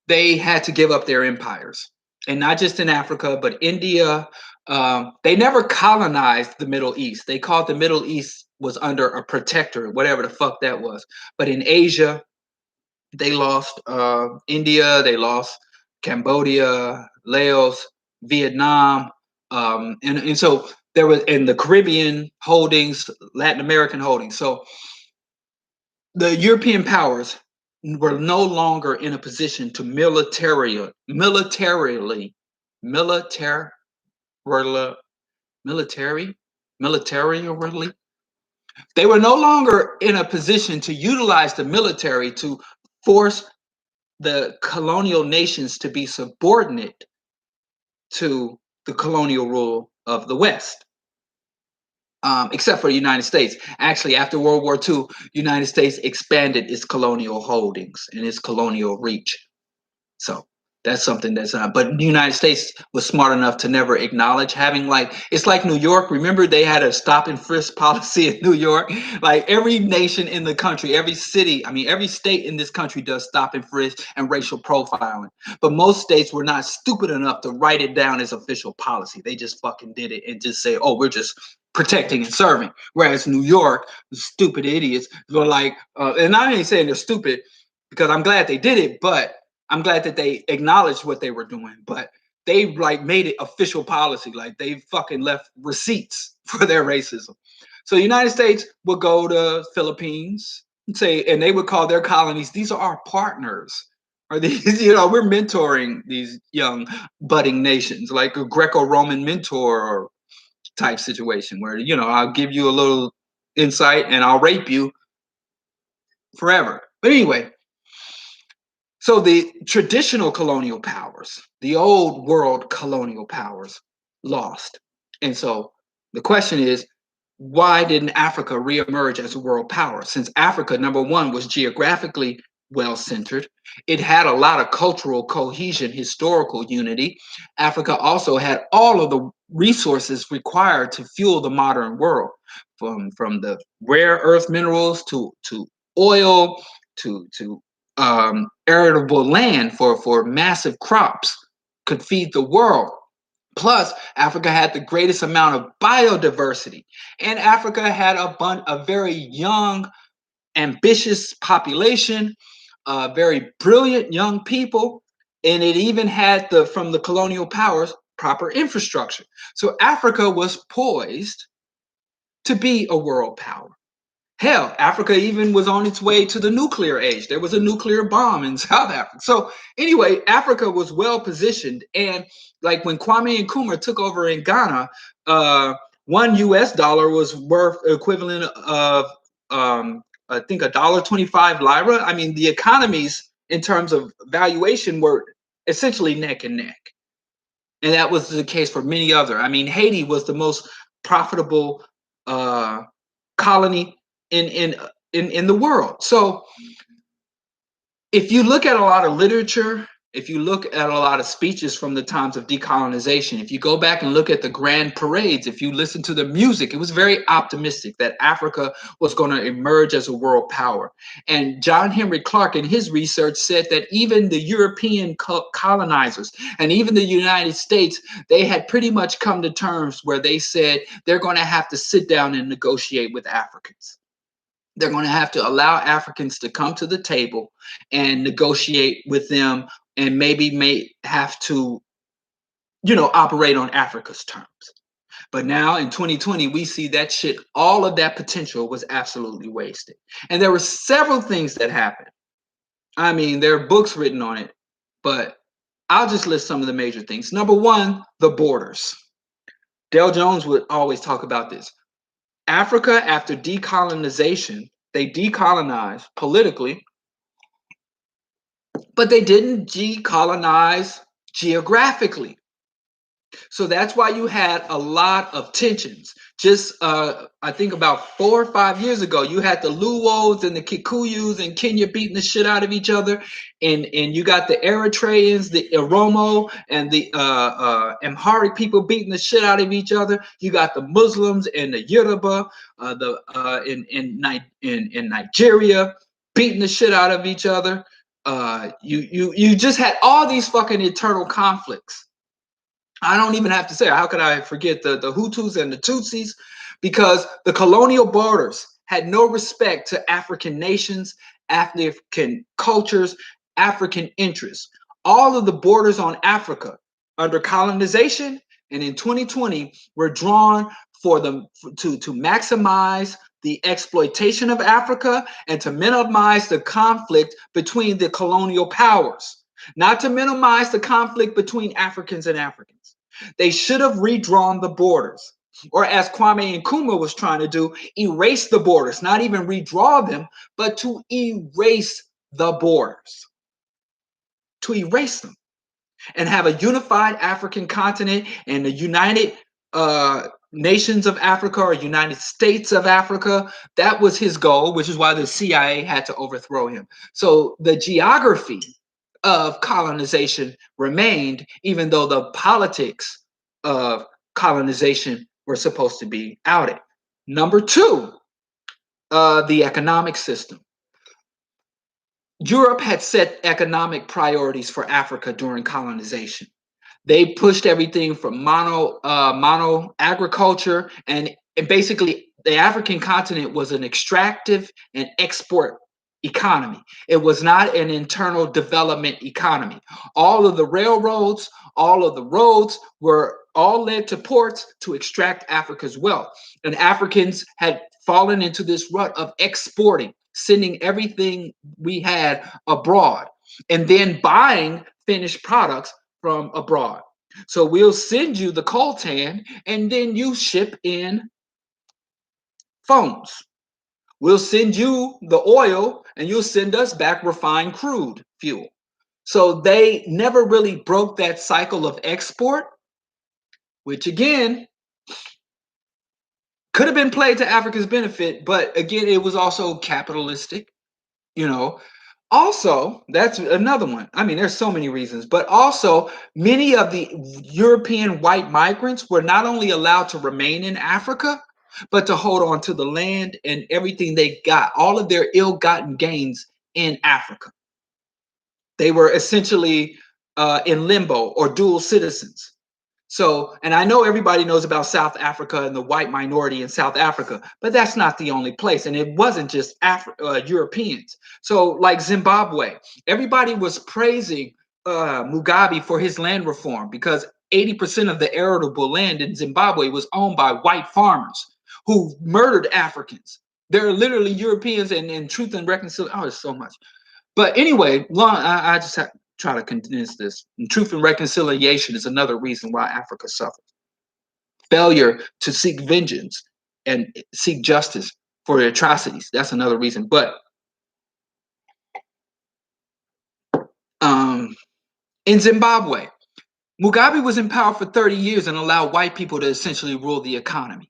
they had to give up their empires, and not just in Africa, but India. They never colonized the Middle East. They called the Middle East was under a protectorate, whatever the fuck that was. But in Asia, they lost India, they lost Cambodia, Laos, Vietnam, and so there was in the Caribbean holdings, Latin American holdings. So the European powers were no longer in a position to militarily, military, militarily. They were no longer in a position to utilize the military to force the colonial nations to be subordinate to the colonial rule of the West, except for the United States. Actually, after World War II, United States expanded its colonial holdings and its colonial reach. So that's something that's not. But the United States was smart enough to never acknowledge having it's like New York. Remember they had a stop and frisk policy in New York. Like every nation in the country, every city, I mean every state in this country does stop and frisk and racial profiling. But most states were not stupid enough to write it down as official policy. They just fucking did it and just say, oh, we're just protecting and serving. Whereas New York, the stupid idiots were like, and I ain't saying they're stupid because I'm glad they did it, but I'm glad that they acknowledged what they were doing, but they made it official policy. Like they fucking left receipts for their racism. So the United States would go to Philippines and say, and they would call their colonies, these are our partners. Or these, we're mentoring these young budding nations, like a Greco-Roman mentor type situation where, I'll give you a little insight and I'll rape you forever. But anyway, so the traditional colonial powers, the old world colonial powers, lost. And so the question is, why didn't Africa reemerge as a world power? Since Africa, number one, was geographically well centered, it had a lot of cultural cohesion, historical unity. Africa also had all of the resources required to fuel the modern world, from the rare earth minerals to oil to arable land for massive crops, could feed the world. Plus, Africa had the greatest amount of biodiversity, and Africa had a very young, ambitious population, very brilliant young people, and it even had from the colonial powers proper infrastructure. So Africa was poised to be a world power. Hell, Africa even was on its way to the nuclear age. There was a nuclear bomb in South Africa. So anyway, Africa was well positioned. And like when Kwame Nkrumah took over in Ghana, $1 was worth equivalent of I think $1.25 lira. I mean, the economies in terms of valuation were essentially neck and neck. And that was the case for many other. I mean, Haiti was the most profitable colony in the world. So if you look at a lot of literature, if you look at a lot of speeches from the times of decolonization, if you go back and look at the grand parades, if you listen to the music, it was very optimistic that Africa was going to emerge as a world power. And John Henry Clark in his research said that even the European colonizers and even the United States, they had pretty much come to terms where they said they're going to have to sit down and negotiate with Africans. They're going to have to allow Africans to come to the table and negotiate with them, and maybe may have to, operate on Africa's terms. But now in 2020, we see that shit, all of that potential was absolutely wasted. And there were several things that happened. I mean, there are books written on it, but I'll just list some of the major things. Number one, the borders. Dale Jones would always talk about this. Africa, after decolonization, they decolonized politically, but they didn't decolonize geographically. So that's why you had a lot of tensions. Just I think about 4 or 5 years ago, you had the Luos and the Kikuyus in Kenya beating the shit out of each other, and you got the Eritreans, the Oromo, and the Amharic people beating the shit out of each other. You got the Muslims and the Yoruba, in Nigeria, beating the shit out of each other. You just had all these fucking internal conflicts. I don't even have to say, how could I forget the Hutus and the Tutsis? Because the colonial borders had no respect to African nations, African cultures, African interests. All of the borders on Africa under colonization and in 2020 were drawn for them to maximize the exploitation of Africa and to minimize the conflict between the colonial powers, not to minimize the conflict between Africans and Africans. They should have redrawn the borders, or as Kwame Nkrumah was trying to do, erase the borders, not even redraw them, but to erase the borders, to erase them and have a unified African continent and the United Nations of Africa or United States of Africa. That was his goal, which is why the CIA had to overthrow him. So the geography of colonization remained, even though the politics of colonization were supposed to be outed. Number two, the economic system. Europe had set economic priorities for Africa during colonization. They pushed everything from mono agriculture, and basically the African continent was an extractive and export economy. It was not an internal development economy. All of the railroads, all of the roads were all led to ports to extract Africa's wealth. And Africans had fallen into this rut of exporting, sending everything we had abroad, and then buying finished products from abroad. So we'll send you the coltan and then you ship in phones. We'll send you the oil and you'll send us back refined crude fuel. So they never really broke that cycle of export, which again could have been played to Africa's benefit, but again, it was also capitalistic, you know. Also, that's another one. I mean, there's so many reasons, but also many of the European white migrants were not only allowed to remain in Africa, but to hold on to the land and everything they got, all of their ill-gotten gains in Africa. They were essentially in limbo or dual citizens. So, and I know everybody knows about South Africa and the white minority in South Africa, but that's not the only place. And it wasn't just Europeans. So, like Zimbabwe, everybody was praising Mugabe for his land reform because 80% of the arable land in Zimbabwe was owned by white farmers who murdered Africans. There are literally Europeans and Truth and Reconciliation. Oh, there's so much. But anyway, I just have try to condense this. And truth and reconciliation is another reason why Africa suffers. Failure to seek vengeance and seek justice for atrocities. That's another reason. But in Zimbabwe, Mugabe was in power for 30 years and allowed white people to essentially rule the economy.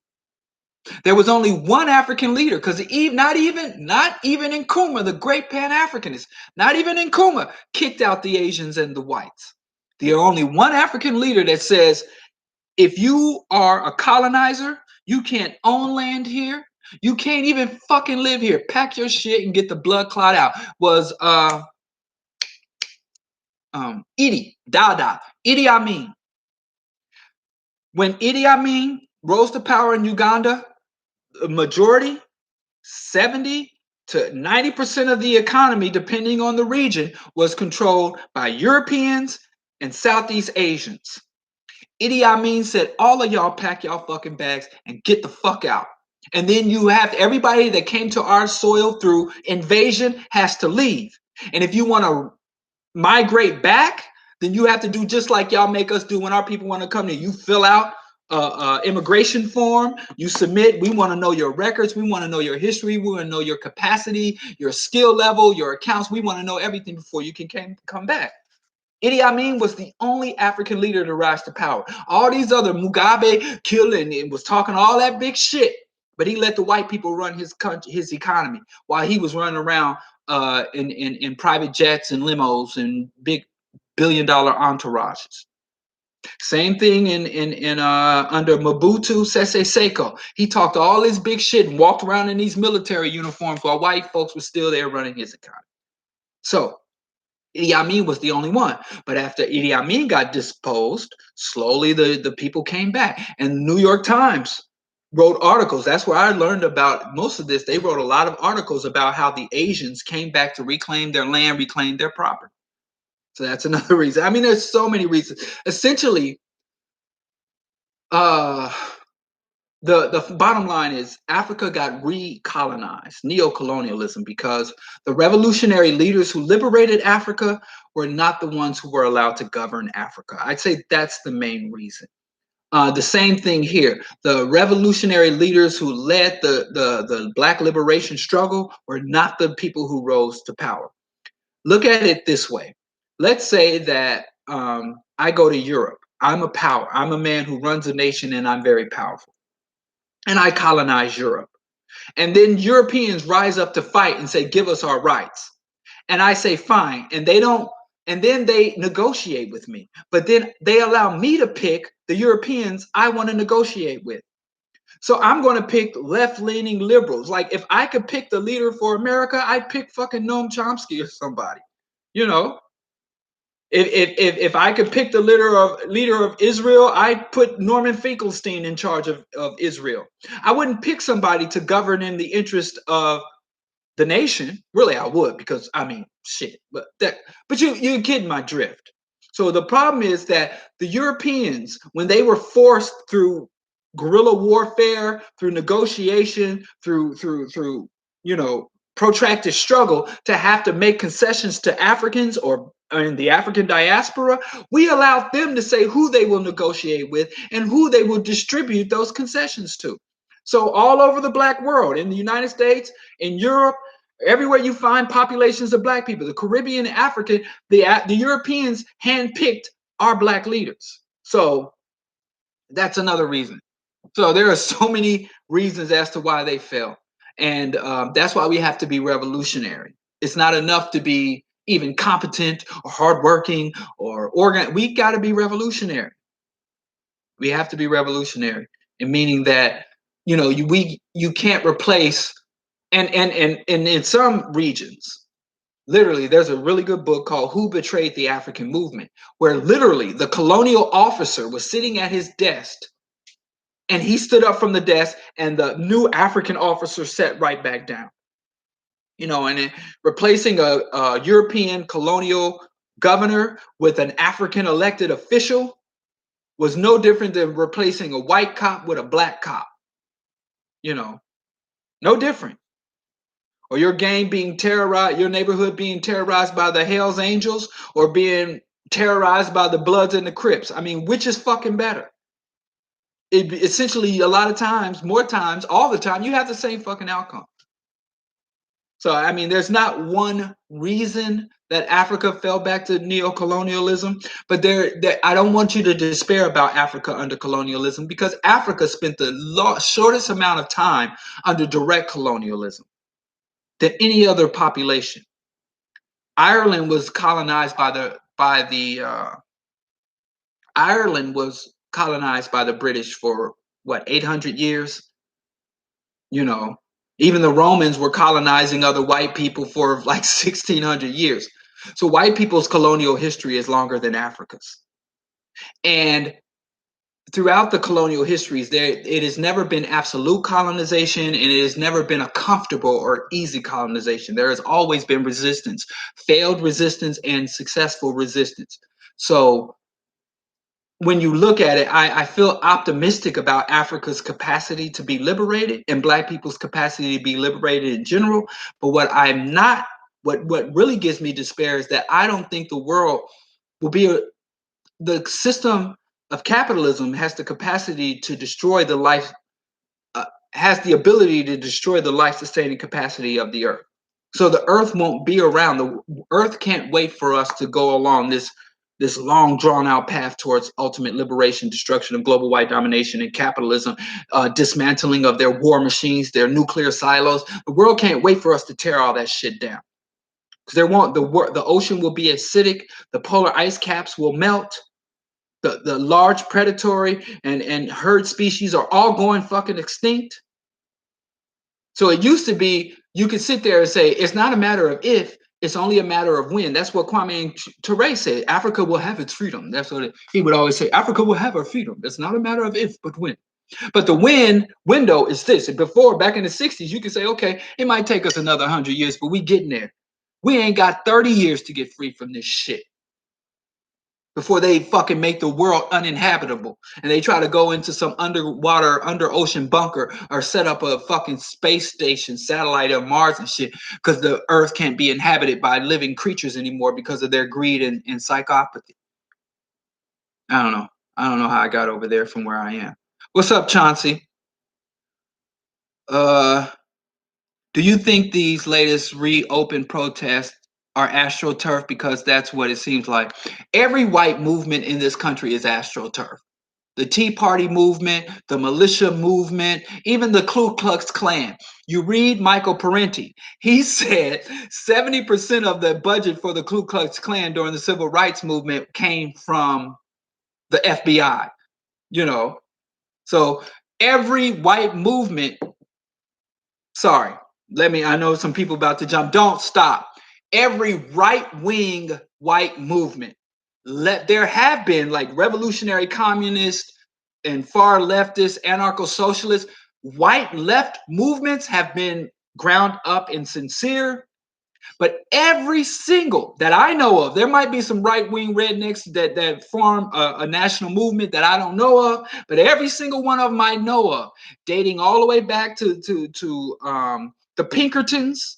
There was only one African leader, because not even Nkrumah, the great Pan-Africanist, not even Nkrumah kicked out the Asians and the whites. There are only one African leader that says, if you are a colonizer, you can't own land here. You can't even fucking live here. Pack your shit and get the blood clot out. Was Idi Amin. When Idi Amin rose to power in Uganda, a majority, 70 to 90% of the economy, depending on the region, was controlled by Europeans and Southeast Asians. Idi Amin said, all of y'all pack y'all fucking bags and get the fuck out. And then you have everybody that came to our soil through invasion has to leave. And if you want to migrate back, then you have to do just like y'all make us do when our people want to come here. You fill out immigration form, you submit. We want to know your records. We want to know your history. We want to know your capacity, your skill level, your accounts. We want to know everything before you can come back. Idi Amin was the only African leader to rise to power. All these other Mugabe killing and was talking all that big shit, but he let the white people run his country, his economy, while he was running around in private jets and limos and big billion-dollar entourages. Same thing in under Mobutu Sese Seko. He talked all this big shit and walked around in these military uniforms while white folks were still there running his economy. So Idi Amin was the only one. But after Idi Amin got disposed, slowly the people came back. And the New York Times wrote articles. That's where I learned about most of this. They wrote a lot of articles about how the Asians came back to reclaim their land, reclaim their property. So that's another reason. I mean, there's so many reasons. Essentially, the bottom line is Africa got recolonized, neo-colonialism, because the revolutionary leaders who liberated Africa were not the ones who were allowed to govern Africa. I'd say that's the main reason. The same thing here. The revolutionary leaders who led the Black liberation struggle were not the people who rose to power. Look at it this way. Let's say that I go to Europe. I'm a power. I'm a man who runs a nation and I'm very powerful. And I colonize Europe. And then Europeans rise up to fight and say, give us our rights. And I say, fine. And they don't, and then they negotiate with me. But then they allow me to pick the Europeans I want to negotiate with. So I'm going to pick left-leaning liberals. Like if I could pick the leader for America, I'd pick fucking Noam Chomsky or somebody. You know, if I could pick the leader of Israel, I'd put Norman Finkelstein in charge of Israel. I wouldn't pick somebody to govern in the interest of the nation. Really, I would, because I mean, shit. But you're getting my drift. So the problem is that the Europeans, when they were forced through guerrilla warfare, through negotiation, through protracted struggle, to have to make concessions to Africans or in the African diaspora, we allowed them to say who they will negotiate with and who they will distribute those concessions to. So all over the Black world, in the United States, in Europe, everywhere you find populations of Black people, the Caribbean, African, the Europeans handpicked our Black leaders. So that's another reason. So there are so many reasons as to why they fell. And that's why we have to be revolutionary. It's not enough to be even competent or hardworking or organ. We got to be revolutionary. We have to be revolutionary, and meaning that you can't replace. And in some regions, literally, there's a really good book called "Who Betrayed the African Movement," where literally the colonial officer was sitting at his desk. And he stood up from the desk, and the new African officer sat right back down. And replacing a European colonial governor with an African elected official was no different than replacing a white cop with a Black cop. No different. Or your gang being terrorized, your neighborhood being terrorized by the Hells Angels, or being terrorized by the Bloods and the Crips. I mean, which is fucking better? Essentially, a lot of times, more times, all the time, you have the same fucking outcome. So, I mean, there's not one reason that Africa fell back to neo-colonialism, but I don't want you to despair about Africa under colonialism, because Africa spent the shortest amount of time under direct colonialism than any other population. Ireland was colonized by the British for what, 800 years? Even the Romans were colonizing other white people for like 1600 years. So white people's colonial history is longer than Africa's. And throughout the colonial histories, it has never been absolute colonization, and it has never been a comfortable or easy colonization. There has always been resistance, failed resistance and successful resistance. So when you look at it, I feel optimistic about Africa's capacity to be liberated and Black people's capacity to be liberated in general. But what really gives me despair is that I don't think the world will be the system of capitalism has the capacity to destroy the life, has the ability to destroy the life-sustaining capacity of the earth. So the earth won't be around. The earth can't wait for us to go along this this long drawn out path towards ultimate liberation, destruction of global white domination and capitalism, dismantling of their war machines, their nuclear silos. The world can't wait for us to tear all that shit down. Because the ocean will be acidic, the polar ice caps will melt, the large predatory and herd species are all going fucking extinct. So it used to be you could sit there and say it's not a matter of if, it's only a matter of when. That's what Kwame Ture said. Africa will have its freedom. That's what he would always say. Africa will have her freedom. It's not a matter of if, but when. But the when window is this. Before, back in the 60s, you could say, okay, it might take us another 100 years, but we getting there. We ain't got 30 years to get free from this shit before they fucking make the world uninhabitable and they try to go into some underwater, under ocean bunker or set up a fucking space station, satellite of Mars and shit because the earth can't be inhabited by living creatures anymore because of their greed and psychopathy. I don't know. I don't know how I got over there from where I am. What's up, Chauncey? Do you think these latest reopened protests are astroturf? Because that's what it seems like. Every white movement in this country is astroturf. The Tea Party movement, the militia movement, even the Ku Klux Klan. You read Michael Parenti. He said 70% of the budget for the Ku Klux Klan during the civil rights movement came from the FBI, you know. So every white movement, sorry, I know some people about to jump. Don't stop. Every right-wing white movement, there have been like revolutionary communists and far leftist, anarcho-socialist, white left movements have been ground up and sincere. But every single that I know of, there might be some right-wing rednecks that form a national movement that I don't know of, but every single one of them I know of, dating all the way back to the Pinkertons,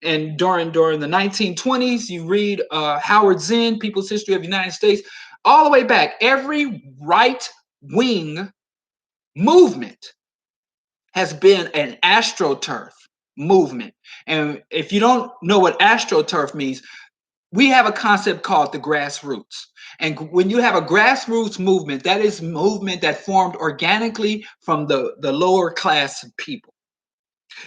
and during the 1920s, you read Howard Zinn, People's History of the United States, all the way back. Every right-wing movement has been an astroturf movement. And if you don't know what astroturf means, we have a concept called the grassroots. And when you have a grassroots movement, that is movement that formed organically from the lower class people.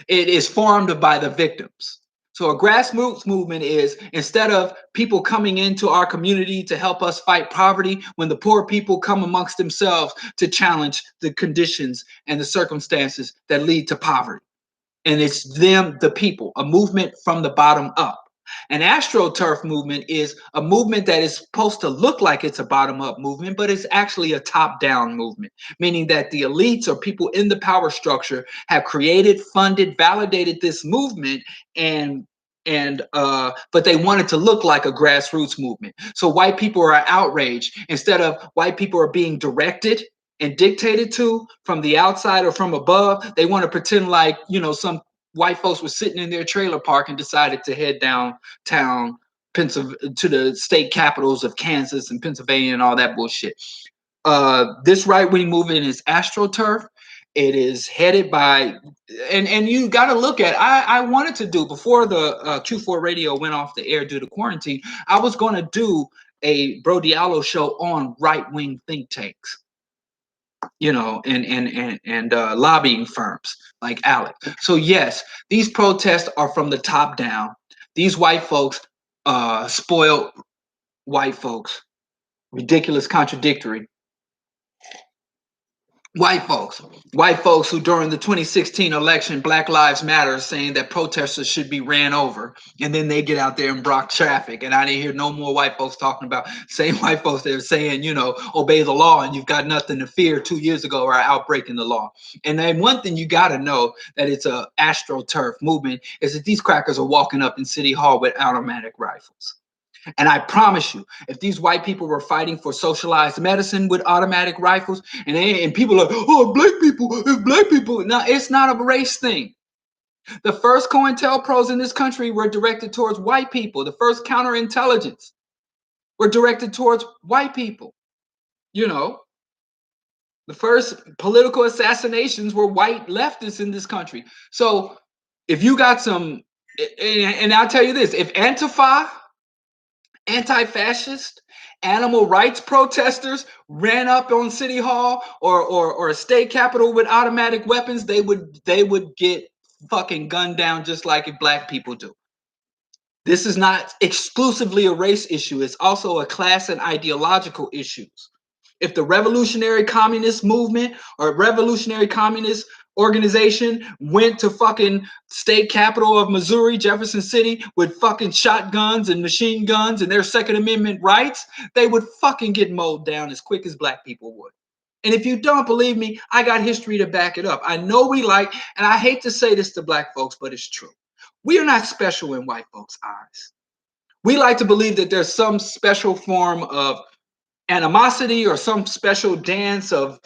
It is formed by the victims. So a grassroots movement is, instead of people coming into our community to help us fight poverty, when the poor people come amongst themselves to challenge the conditions and the circumstances that lead to poverty. And it's them, the people, a movement from the bottom up. An astroturf movement is a movement that is supposed to look like it's a bottom-up movement, but it's actually a top-down movement, meaning that the elites or people in the power structure have created, funded, validated this movement, but they want it to look like a grassroots movement. So white people are outraged. Instead of white people are being directed and dictated to from the outside or from above, they want to pretend like, some white folks were sitting in their trailer park and decided to head downtown to the state capitals of Kansas and Pennsylvania and all that bullshit. This right-wing movement is astroturf. It is headed by, and you got to look at, I wanted to do, before the Q4 radio went off the air due to quarantine, I was going to do a Bro Diallo show on right-wing think tanks, and lobbying firms like ALEC. So yes, these protests are from the top down. These white folks, spoiled white folks, ridiculous, contradictory white folks who during the 2016 election, Black Lives Matter, saying that protesters should be ran over, and then they get out there and block traffic. And I didn't hear no more white folks talking about, same white folks that are saying, obey the law and you've got nothing to fear 2 years ago are out breaking the law. And then one thing you got to know that it's a astroturf movement is that these crackers are walking up in City Hall with automatic rifles. And I promise you, if these white people were fighting for socialized medicine with automatic rifles, and people are, oh, it's black people. No, it's not a race thing. The first COINTELPROs in this country were directed towards white people. The first counterintelligence were directed towards white people. The first political assassinations were white leftists in this country. So if you got some, and I'll tell you this, if Antifa, anti-fascist, animal rights protesters ran up on City Hall or a state capitol with automatic weapons, they would get fucking gunned down just like if black people do. This is not exclusively a race issue. It's also a class and ideological issue. If the revolutionary communist movement or revolutionary communist organization went to fucking state capital of Missouri, Jefferson City, with fucking shotguns and machine guns and their Second Amendment rights, they would fucking get mowed down as quick as black people would. And if you don't believe me, I got history to back it up. I know we like, and I hate to say this to black folks, but it's true. We are not special in white folks' eyes. We like to believe that there's some special form of animosity or some special dance of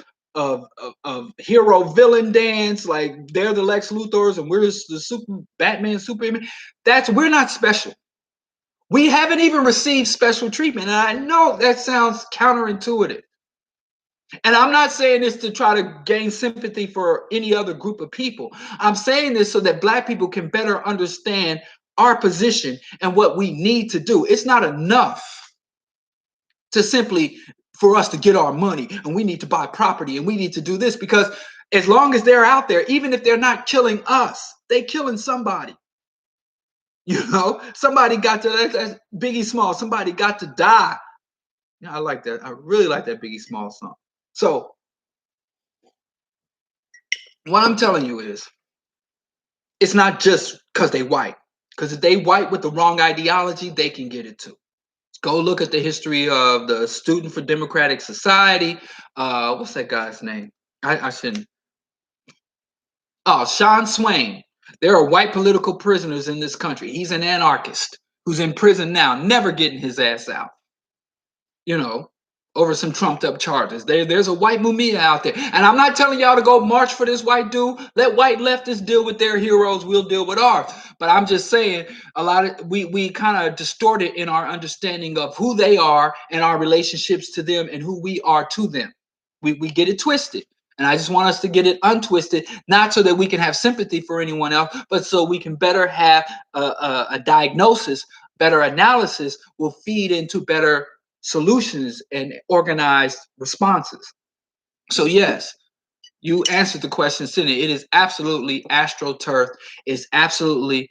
hero villain dance, like they're the Lex Luthors and we're the super Batman, Superman. We're not special. We haven't even received special treatment. And I know that sounds counterintuitive. And I'm not saying this to try to gain sympathy for any other group of people. I'm saying this so that black people can better understand our position and what we need to do. It's not enough to simply for us to get our money and we need to buy property and we need to do this, because as long as they're out there, even if they're not killing us, they killing somebody. You know, somebody got to, that's Biggie Small, somebody got to die. Yeah, I like that. I really like that Biggie Small song. So what I'm telling you is, it's not just because they white. Because if they white with the wrong ideology, they can get it too. Go look at the history of the Student for Democratic Society. What's that guy's name? I shouldn't. Oh, Sean Swain. There are white political prisoners in this country. He's an anarchist who's in prison now, never getting his ass out. You know, over some trumped up charges. There's a white Mumia out there. And I'm not telling y'all to go march for this white dude. Let white leftists deal with their heroes. We'll deal with ours. But I'm just saying, a lot of we kind of distorted in our understanding of who they are and our relationships to them and who we are to them. We get it twisted. And I just want us to get it untwisted, not so that we can have sympathy for anyone else, but so we can better have a diagnosis, better analysis will feed into better solutions and organized responses. So yes, you answered the question, Cindy. It is absolutely astroturf. It's absolutely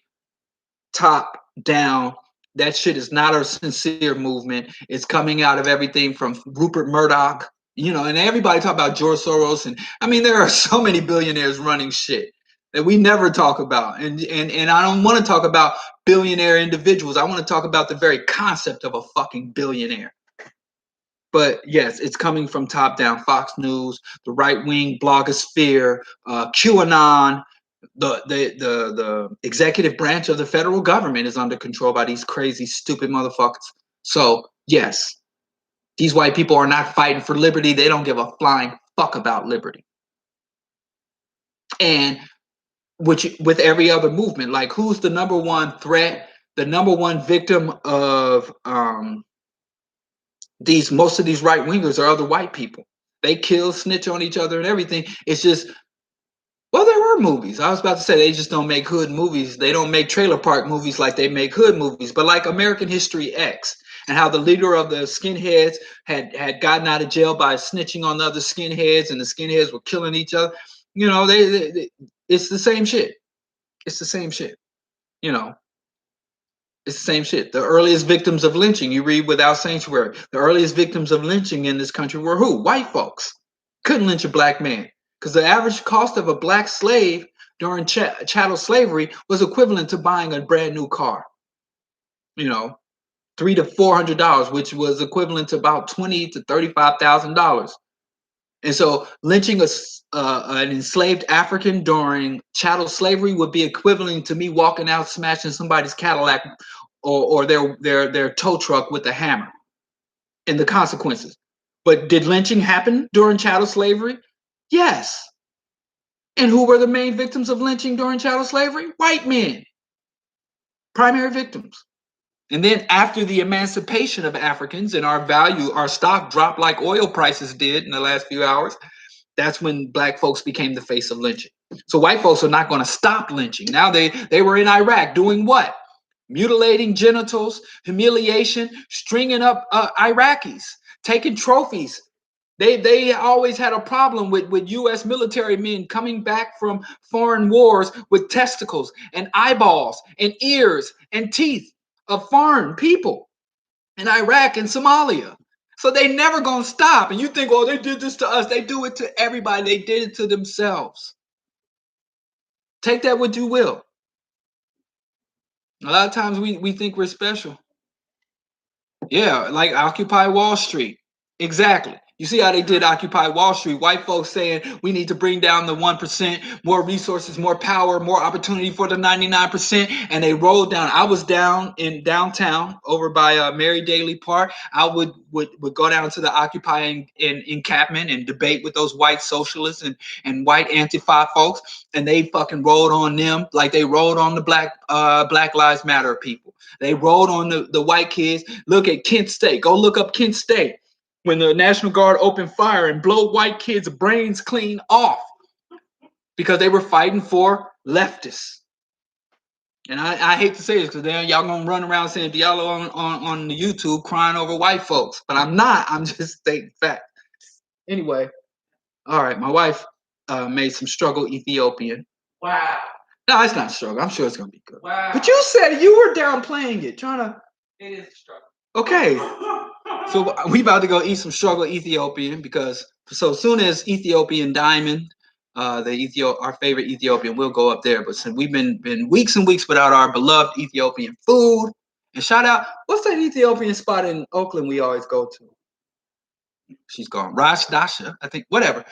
top down. That shit is not a sincere movement. It's coming out of everything from Rupert Murdoch, you know, and everybody talk about George Soros. And I mean, there are so many billionaires running shit that we never talk about. And I don't want to talk about billionaire individuals. I want to talk about the very concept of a fucking billionaire. But yes, it's coming from top down. Fox News, the right wing blogosphere, QAnon, the executive branch of the federal government is under control by these crazy, stupid motherfuckers. So yes, these white people are not fighting for liberty. They don't give a flying fuck about liberty. And which with every other movement, like who's the number one threat, the number one victim of most of these right wingers are other white people. They kill, snitch on each other and everything. It's just, well, there were movies. I was about to say they just don't make hood movies. They don't make trailer park movies like they make hood movies. But like American History X, and how the leader of the skinheads had gotten out of jail by snitching on the other skinheads, and the skinheads were killing each other. You know, they it's the same shit. It's the same shit. You know, it's the same shit. The earliest victims of lynching, you read Without Sanctuary, the earliest victims of lynching in this country were who? White folks. Couldn't lynch a black man because the average cost of a black slave during chattel slavery was equivalent to buying a brand new car. You know, $300 to $400, which was equivalent to about $20,000 to $35,000. And so lynching an enslaved African during chattel slavery would be equivalent to me walking out smashing somebody's Cadillac or their tow truck with a hammer, and the consequences. But did lynching happen during chattel slavery? Yes. And who were the main victims of lynching during chattel slavery? White men. Primary victims. And then after the emancipation of Africans and our stock dropped like oil prices did in the last few hours, that's when black folks became the face of lynching. So white folks are not going to stop lynching. Now they were in Iraq doing what? mutilating genitals, humiliation, stringing up Iraqis, taking trophies. They always had a problem with U.S. military men coming back from foreign wars with testicles and eyeballs and ears and teeth of foreign people in Iraq and Somalia. So they never gonna stop. And you think, oh, they did this to us. They do it to everybody. They did it to themselves. Take that what you will. A lot of times we think we're special. Yeah, like Occupy Wall Street. Exactly. You see how they did Occupy Wall Street? White folks saying we need to bring down the 1%, more resources, more power, more opportunity for the 99%. And they rolled down. I was down in downtown over by Mary Daly Park. I would go down to the Occupy in encampment and debate with those white socialists and white Antifa folks. And they fucking rolled on them like they rolled on the Black Lives Matter people. They rolled on the white kids. Look at Kent State. Go look up Kent State. When the National Guard opened fire and blow white kids' brains clean off because they were fighting for leftists. And I hate to say this because then y'all gonna run around saying Diallo on the YouTube crying over white folks. But I'm not. I'm just stating fact. Anyway, all right. My wife made some struggle Ethiopian. Wow. No, it's not struggle. I'm sure it's gonna be good. Wow. But you said you were downplaying it, trying to. It is a struggle. Okay. So we about to go eat some struggle Ethiopian because so soon as Ethiopian Diamond, our favorite Ethiopian, will go up there. But since we've been weeks and weeks without our beloved Ethiopian food, and shout out, what's that Ethiopian spot in Oakland we always go to? She's gone. Raj Dasha, I think. Whatever.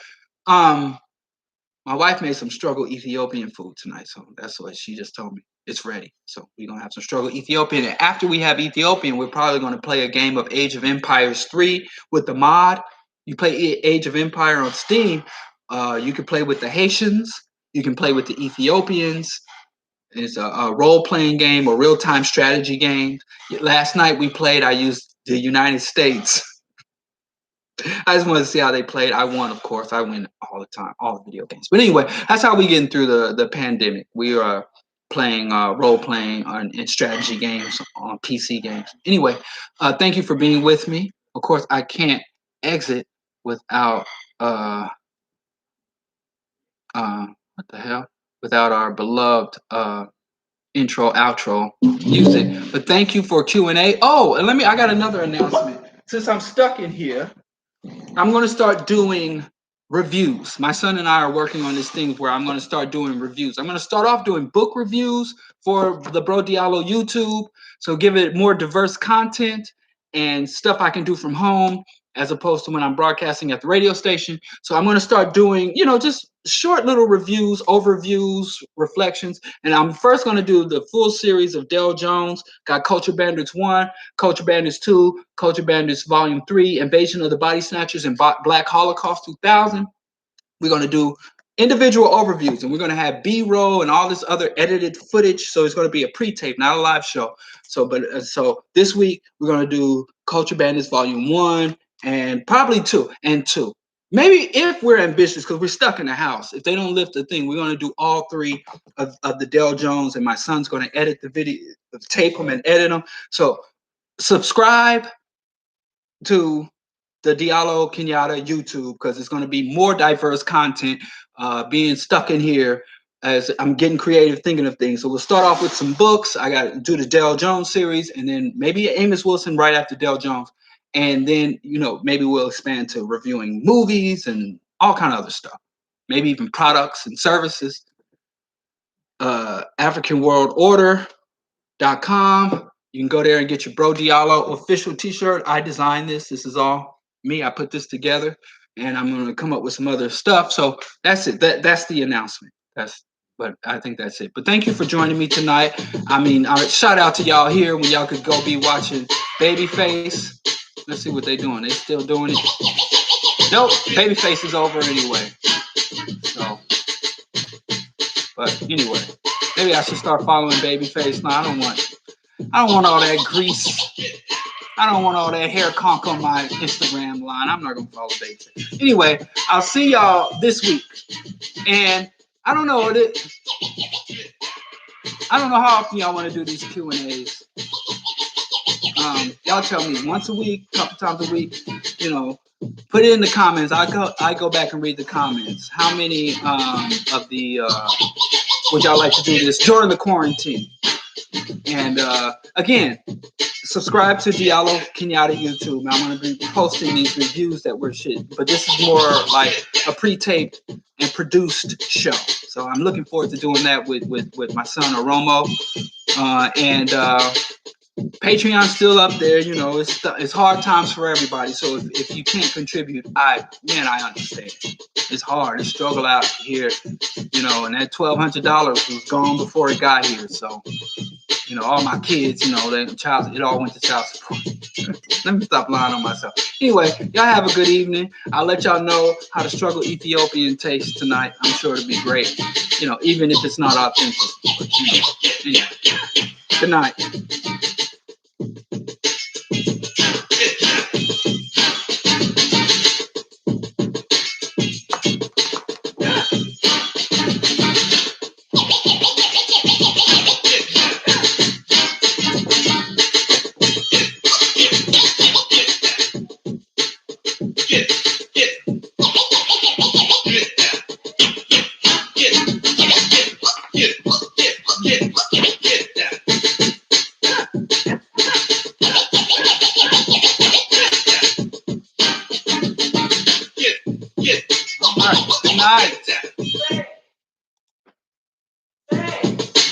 My wife made some struggle Ethiopian food tonight, so that's what she just told me. It's ready. So we're going to have some struggle Ethiopian. And after we have Ethiopian, we're probably going to play a game of Age of Empires 3 with the mod. You play Age of Empire on Steam. You can play with the Haitians. You can play with the Ethiopians. It's a role-playing game or real-time strategy game. Last night we played, I used the United States. I just wanted to see how they played. I won, of course. I win all the time, all the video games. But anyway, that's how we getting through the pandemic. We are playing role-playing and strategy games on PC games. Anyway, thank you for being with me. Of course, I can't exit without what the hell? Without our beloved intro, outro music. But thank you for Q&A. Oh, and I got another announcement. Since I'm stuck in here, I'm going to start doing reviews. My son and I are working on this thing where I'm going to start doing reviews. I'm going to start off doing book reviews for the Bro Diallo YouTube. So give it more diverse content and stuff I can do from home as opposed to when I'm broadcasting at the radio station. So I'm going to start doing, just short little reviews, overviews, reflections. And I'm first going to do the full series of Dale Jones. Got Culture Bandits 1, Culture Bandits 2, Culture Bandits Volume 3, Invasion of the Body Snatchers, and Black Holocaust 2000. We're going to do individual overviews, and we're going to have B-roll and all this other edited footage. So it's going to be a pre-tape, not a live show. So this week we're going to do Culture Bandits Volume 1 and probably 2 and 2. Maybe if we're ambitious, because we're stuck in the house, if they don't lift the thing, we're going to do all 3 of the Dale Jones, and my son's going to edit the video, tape them and edit them. So subscribe to the Diallo Kenyatta YouTube because it's going to be more diverse content. Being stuck in here as I'm getting creative, thinking of things. So we'll start off with some books. I got to do the Dale Jones series, and then maybe Amos Wilson right after Dale Jones, and then maybe we'll expand to reviewing movies and all kind of other stuff. Maybe even products and services. AfricanWorldOrder.com. You can go there and get your Bro Diallo official T-shirt. I designed this. This is all me. I put this together, and I'm going to come up with some other stuff. So that's it. That's the announcement. But I think that's it. But thank you for joining me tonight. Shout out to y'all here when y'all could go be watching Babyface. Let's see what they're doing. They still doing it? Nope. Babyface is over anyway. So, but anyway, maybe I should start following Babyface. No, I don't want all that grease. I don't want all that hair conk on my Instagram line. I'm not going to follow Babyface. Anyway, I'll see y'all this week. And I don't know. I don't know how often y'all want to do these Q&As. Y'all tell me once a week, couple times a week. You know, put it in the comments. I go back and read the comments. How many of the would y'all like to do this during the quarantine? And again, subscribe to Diallo Kenyatta YouTube. I'm going to be posting these reviews that we're shit, but this is more like a pre-taped and produced show. So I'm looking forward to doing that with my son Oromo. And Patreon's still up there. You know, it's hard times for everybody. So if you can't contribute, I understand. It's hard. It's struggle out here, you know, and that $1,200 was gone before it got here. So, you know, all my kids, you know, it all went to child support. Let me stop lying on myself. Anyway, y'all have a good evening. I'll let y'all know how the struggle Ethiopian tastes tonight. I'm sure it'll be great. You know, even if it's not authentic. But, you know, anyway. Good night. All right. Good night.